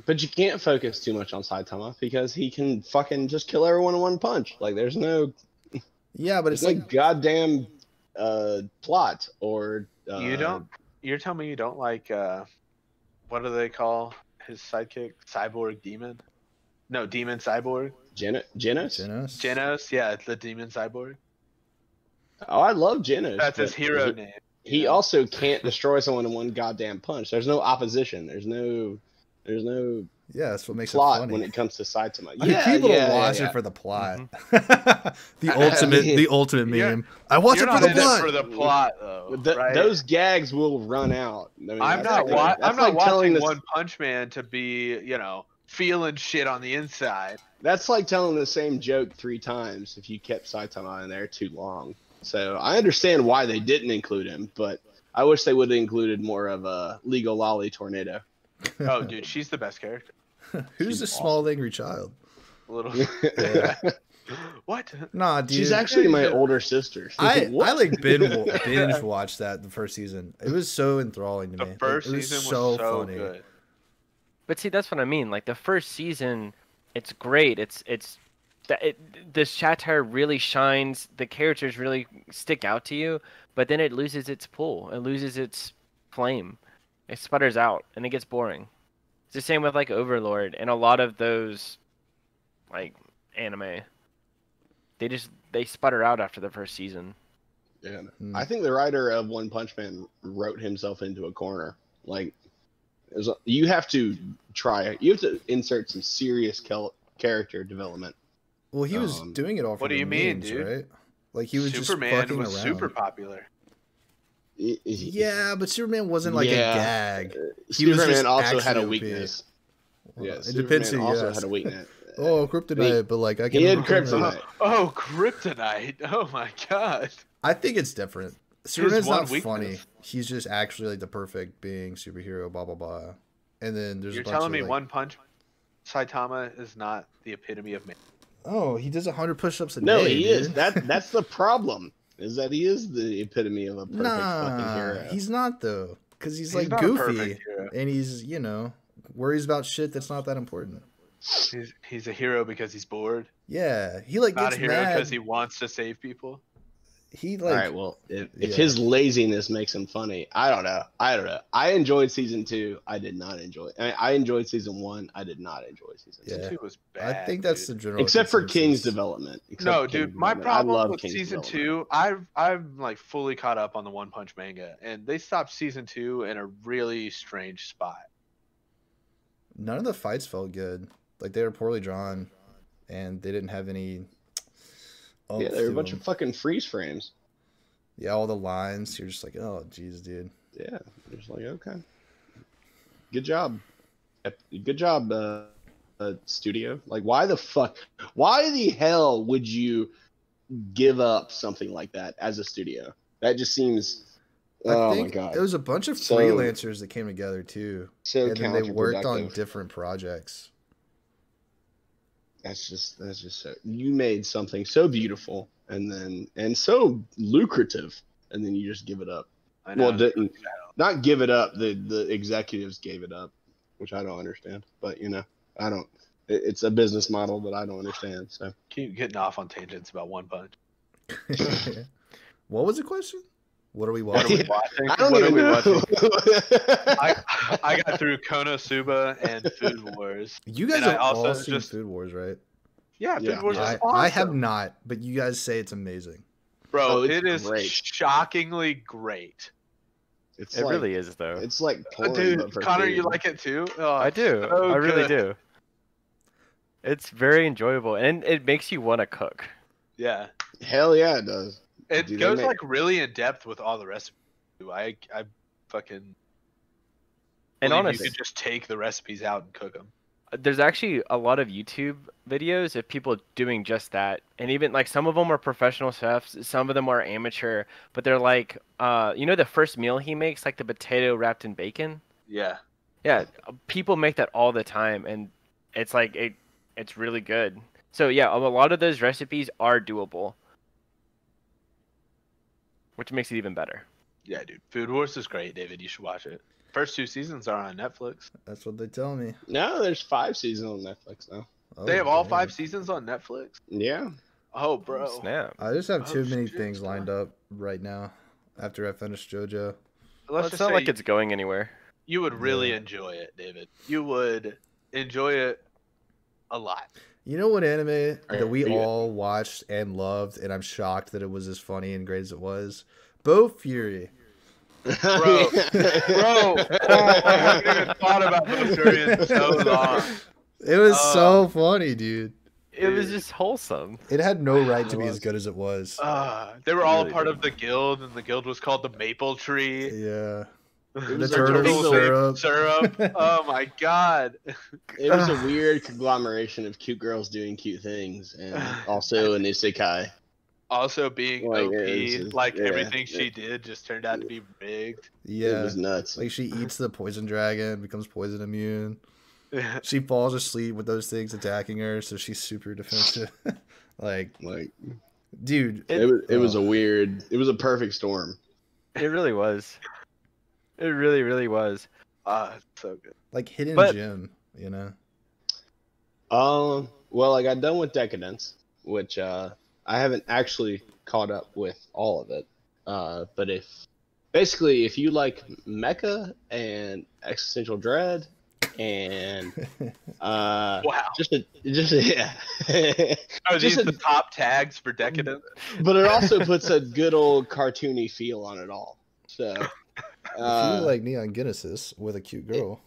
But you can't focus too much on Saitama because he can fucking just kill everyone in one punch. Like there's no Yeah, but it's like like goddamn plot or You don't. You're telling me you don't like what do they call his sidekick? Cyborg Demon? No, Demon Cyborg. Genos? Genos. Genos. Yeah, it's the Demon Cyborg. Oh, I love Genos. That's his but hero name. He also can't destroy someone in one goddamn punch. There's no opposition. There's no Yeah, that's what makes plot it funny. when it comes to Saitama. I mean, people don't watch yeah. it for the plot. Mm-hmm. the ultimate You're- meme. I watch You're it for not the in it plot. for the plot, though. right? Those gags will run out. I mean, I'm that's not. like- that's I'm not like telling watching this- One Punch Man to be, feeling shit on the inside. That's like telling the same joke 3 times if you kept Saitama in there too long. So I understand why they didn't include him, but I wish they would have included more of a Legal Lolly Tornado. Oh, dude, she's the best character. Who's She's the small angry child? A little. Yeah. What? Nah, dude. She's actually my older sister. I What? like binge watched that the first season. It was so enthralling to The me. first it was season so was so funny. good. But see, that's what I mean. Like the first season, it's great. The satire really shines. The characters really stick out to you. But then it loses its pull. It loses its flame. It sputters out, and it gets boring. It's the same with like Overlord and a lot of those, like anime. They sputter out after the first season. Yeah. Hmm. I think the writer of One Punch Man wrote himself into a corner. Like, you have to insert some serious character development. Well, he was doing it all for What do the you mean, memes, dude? right? Like he was Superman just fucking was around. super popular. Yeah, but Superman wasn't like Yeah. a gag. He was Superman just also had a actually OP. weakness. Well, Yeah, it Superman depends who you also ask. had a weakness. Oh, kryptonite, but like I can. He had overcome it. kryptonite. Oh, Kryptonite! Oh my God! I think it's different. Superman's one not weakness. funny. He's just actually like the perfect being, superhero, blah blah blah. And then there's You're a bunch telling of, me like, One Punch Saitama is not the epitome of man? Oh, he does 100 push-ups a No, day. he dude. is. That's the problem. Is that he is the epitome of a perfect fucking Nah, hero. he's not though, because he's He's like not a goofy perfect hero. and he's worries about shit that's not that important. He's a hero because he's bored. Yeah, he like Not gets a hero mad. because he wants to save people. He All like right, well, if yeah. his laziness makes him funny, I don't know. I enjoyed season 2. I did not enjoy. I enjoyed season 1. I I did not enjoy season 2. Yeah. Season 2 was I bad. think that's dude. the general. Except for consensus. King's development. Except No, for King's dude. My development. problem I love with King's season development. 2, I'm like fully caught up on the One Punch manga, and they stopped season 2 in a really strange spot. None of the fights felt good. Like they were poorly drawn, and they didn't have any. Yeah, they were a bunch of fucking freeze frames. Yeah, all the lines. You're just like, oh, jeez, dude. Yeah, just like okay. Good job. Good job, studio. Like, why the hell would you give up something like that as a studio? That just seems. Oh I think my god. it was a bunch of So- freelancers that came together too, So and then they worked on counterproductive. different projects. That's just so. You made something so beautiful and so lucrative, and then you just give it up. I know. Well, didn't not give it up. The executives gave it up, which I don't understand. But I don't. It's a business model that I don't understand. So Keep getting off on tangents about One Punch. What was the question? What are we What are watching? we watching? I don't What are even we know. watching? I got through Konosuba and Food Wars. You guys And I have also all seen just- Food Wars, right? Yeah, Food Yeah. Wars is I awesome. have not, but you guys say it's amazing. Bro, Oh, it's it is great. shockingly great. It's It like, really is, though. It's like porn, but Dude, for Connor, kids. you like it too? Oh, I do. so I really good. do. It's very enjoyable, and it makes you want to cook. Yeah. Hell yeah, it does. It Dude, they goes make- like really in depth with all the recipes. I fucking And believe honestly, you could just take the recipes out and cook them. there's actually a lot of YouTube videos of people doing just that, and even like some of them are professional chefs, some of them are amateur, but they're like, the first meal he makes, like the potato wrapped in bacon. Yeah. Yeah, people make that all the time, and it's like it's really good. So yeah, a lot of those recipes are doable, which makes it even better. Yeah, dude. Food Wars is great, David. You should watch it. First 2 seasons are on Netflix. That's what they tell me. No, there's 5 seasons on Netflix now. Oh, They have all damn. 5 seasons on Netflix? Yeah. Oh, bro. Snap. I just have Oh, too many shit, things son. lined up right now. After I finish JoJo, Well, Let's it's just not say like it's going anywhere. you would really Yeah. enjoy it, David. You would enjoy it a lot. you know what anime that we Are you- all watched and loved, and I'm shocked that it was as funny and great as it was. Bo Fury. Bro, Bro, I haven't even thought about those in so long. It was Oh. so funny, dude. It was Dude. just wholesome. It had no right to It be was. as good as it was. They were all Really part did. of the guild, and the guild was called the Maple Tree. Yeah. It The was a turtle turtle syrup. syrup. Oh my god. It was a weird conglomeration of cute girls doing cute things, and also an isekai. Also being Like, OP, it's just- like yeah, everything she it- did just turned out to be rigged. It Yeah. was nuts. Like she eats the poison dragon, becomes poison immune. She falls asleep with those things attacking her, so she's super defensive. Like, Like dude, it was a perfect storm. It really was. It really, really was. So good. like hidden But- gem, you know? Well, I got done with Decadence, which I haven't actually caught up with all of it. But if you like Mecha and Existential Dread and Wow. yeah. Are these Just the top tags for Decadent? But it also puts a good old cartoony feel on it all. So If you like Neon Genesis with a cute girl.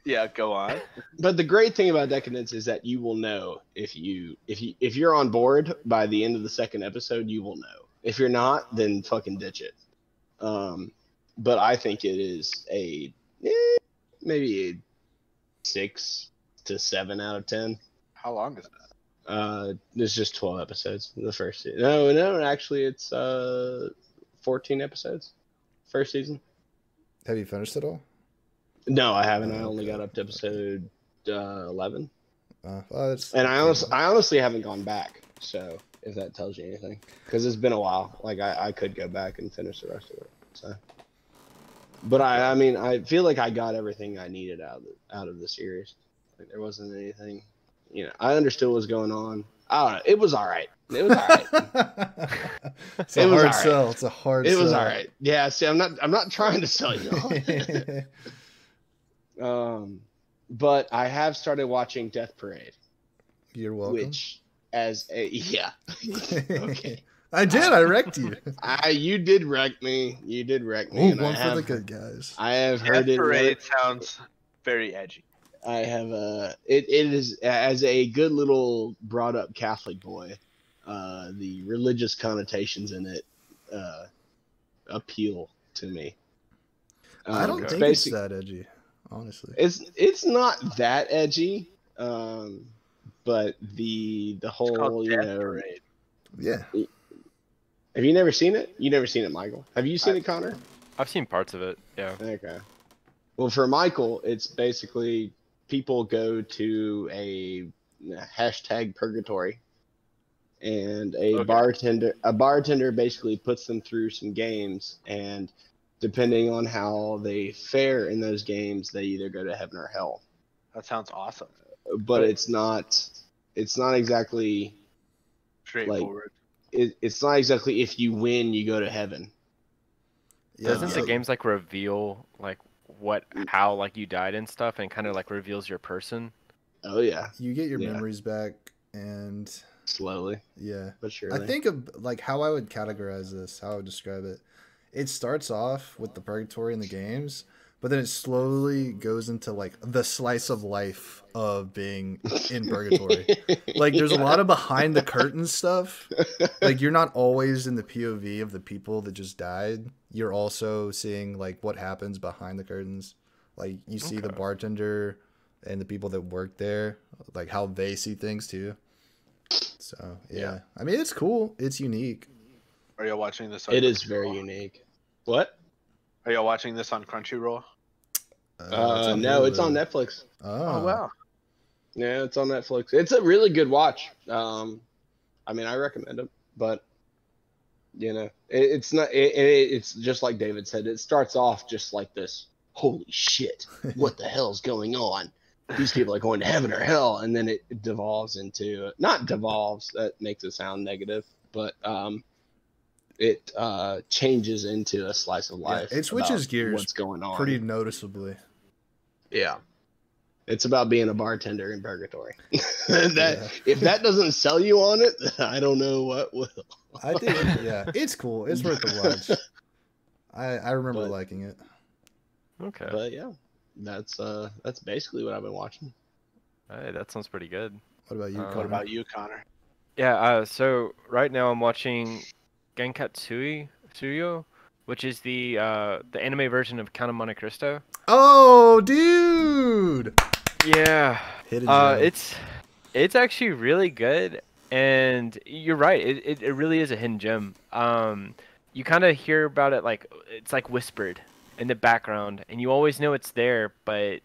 Yeah, go on. but the great thing about Decadence is that you will know if you're on board by the end of the second episode, you will know. If you're not, then fucking ditch it. But I think it is maybe a 6 to 7 out of 10. How long is that? There's just 12 episodes. The first season. No, actually it's 14 episodes. First season. Have you finished it all? No, I haven't. I Oh, only okay. got up to episode 11. Well, that's And I honestly haven't gone back. So if that tells you anything, because it's been a while. Like I could go back and finish the rest of it. So But I mean, I feel like I got everything I needed out of the series. Like there wasn't anything, I understood what was going on. I don't know. It was all right. It was all right. It's a It was hard all right. sell. It's a hard It sell. was all right. Yeah. See, I'm not trying to sell you on. But I have started watching Death Parade, You're welcome. which yeah. Okay. I did. I wrecked you. You did wreck me. You did wreck me. Ooh, and one for the good guys. I have Death heard it. Parade sounds very edgy. I have it is, as a good little brought up Catholic boy, the religious connotations in it appeal to me. I don't think it's that edgy, honestly. It's not that edgy, but the It's whole called Death Parade. Yeah. Have you never seen it? You never seen it, Michael? Have you seen it, Connor? I've seen parts of it. Yeah. Okay. Well, for Michael, it's basically people go to a hashtag purgatory, and a bartender basically puts them through some games, and depending on how they fare in those games, they either go to heaven or hell. That sounds awesome. But it's not exactly Straightforward. it's not exactly if you win you go to heaven. Doesn't the games like reveal like how like you died and stuff, and kind of like reveals your person? Oh yeah. You get your memories back, and slowly. Yeah. But surely. I think of like how I would categorize this, how I would describe it. It starts off with the purgatory in the games, but then it slowly goes into like the slice of life of being in purgatory. Like there's a lot of behind the curtains stuff. Like you're not always in the POV of the people that just died. You're also seeing like what happens behind the curtains. Like you see the bartender and the people that work there, like how they see things too. So yeah. I mean it's cool. It's unique. Are y'all watching this? It is very unique. What? Are y'all watching this on Crunchyroll? No, it's on Netflix. Oh wow. Yeah, it's on Netflix. It's a really good watch. I mean, I recommend it, but it's not. It's just like David said. It starts off just like this. Holy shit! What the hell's going on? These people are going to heaven or hell, and then it devolves into not devolves. That makes it sound negative, but it changes into a slice of life. Yeah, it switches gears. What's going on? Pretty noticeably. Yeah. It's about being a bartender in purgatory. If that doesn't sell you on it, I don't know what will. I think it's cool. It's worth a watch. I remember liking it. Okay. But yeah, that's basically what I've been watching. Hey, that sounds pretty good. What about you, Connor? What about you, Connor? Yeah, so right now I'm watching Genkatsui Tsuyo, which is the anime version of Count of Monte Cristo. Oh, dude! Yeah. Hidden gem. It's actually really good, and you're right. It really is a hidden gem. You kind of hear about it like it's like whispered in the background, and you always know it's there. But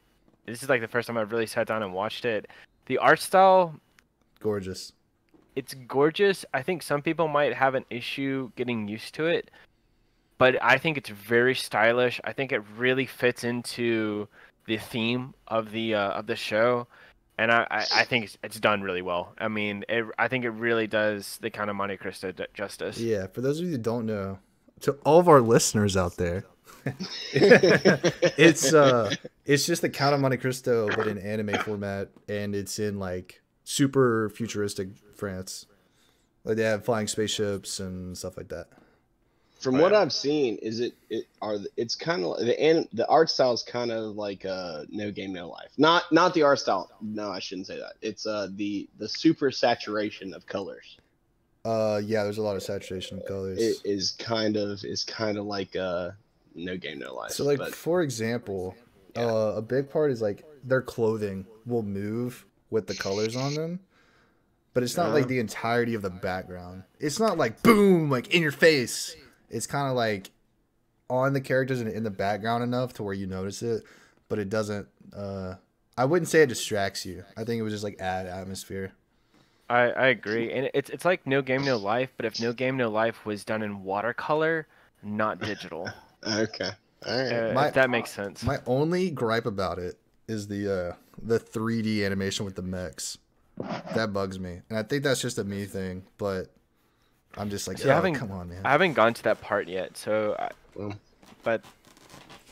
this is like the first time I've really sat down and watched it. The art style, gorgeous. It's gorgeous. I think some people might have an issue getting used to it, but I think it's very stylish. I think it really fits into the theme of the show, and I think it's done really well. I mean, I think it really does the Count of Monte Cristo justice. Yeah, for those of you that don't know, to all of our listeners out there, it's just the Count of Monte Cristo but in anime format, and it's in like super futuristic France. Like they have flying spaceships and stuff like that. From what I've seen, it's kind of the art style is kind of like No Game No Life. Not the art style. No, I shouldn't say that. It's the super saturation of colors. Yeah, there's a lot of saturation of colors. It is kind of like No Game No Life. So like for example, a big part is like their clothing will move with the colors on them. But it's not like the entirety of the background. It's not like boom, like in your face. It's kind of like on the characters and in the background enough to where you notice it, but it doesn't. I wouldn't say it distracts you. I think it was just like add atmosphere. I agree, and it's like No Game No Life, but if No Game No Life was done in watercolor, not digital. Okay. All right. if that makes sense. My only gripe about it is the 3D animation with the mechs. That bugs me, and I think that's just a me thing. But I'm just like, See, oh, come on, man. I haven't gone to that part yet, Well, but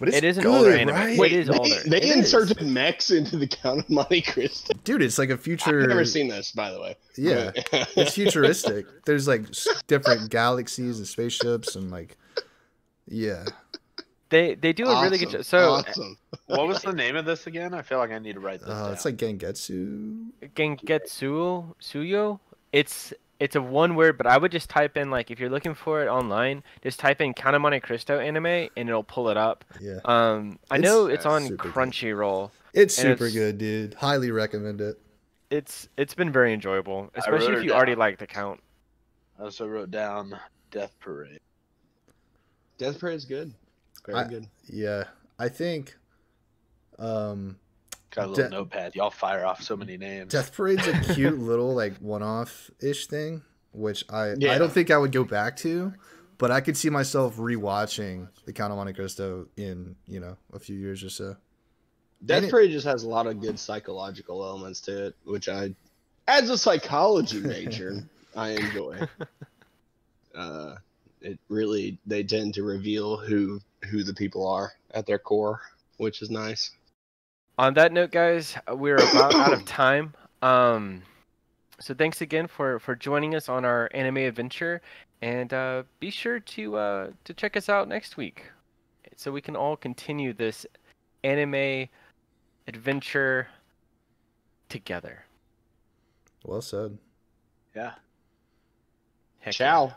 But it is an good, older anime. right? It is older. They It is. inserted mechs into the Count of Monte Cristo. Dude, it's like a future. I've never seen this, by the way. Yeah, it's futuristic. There's like different galaxies and spaceships and like, yeah. They do a really good job. So awesome. What was the name of this again? I feel like I need to write this down. It's like Gengetsu. Suyo. It's a one word, but I would just type in, like, if you're looking for it online, just type in Count of Monte Cristo anime and it'll pull it up. Yeah. I know it's on super good. Crunchyroll. It's And super good, dude. Highly recommend it. It's been very enjoyable, especially wrote if it you already down. like the Count. I also wrote down Death Parade. Death Parade is good. Very good. Yeah, I think Got a little notepad. Y'all fire off so many names. Death Parade's a cute little like one-off ish thing, which I Yeah. don't think I would go back to, but I could see myself rewatching the Count of Monte Cristo in a few years or so. Death Parade just has a lot of good psychological elements to it, which as a psychology major, I enjoy. It really, they tend to reveal who the people are at their core, which is nice. On that note, guys, we're about out of time. So thanks again for joining us on our anime adventure, and be sure to check us out next week, so we can all continue this anime adventure together. Well said. Yeah. Heck yeah. Ciao.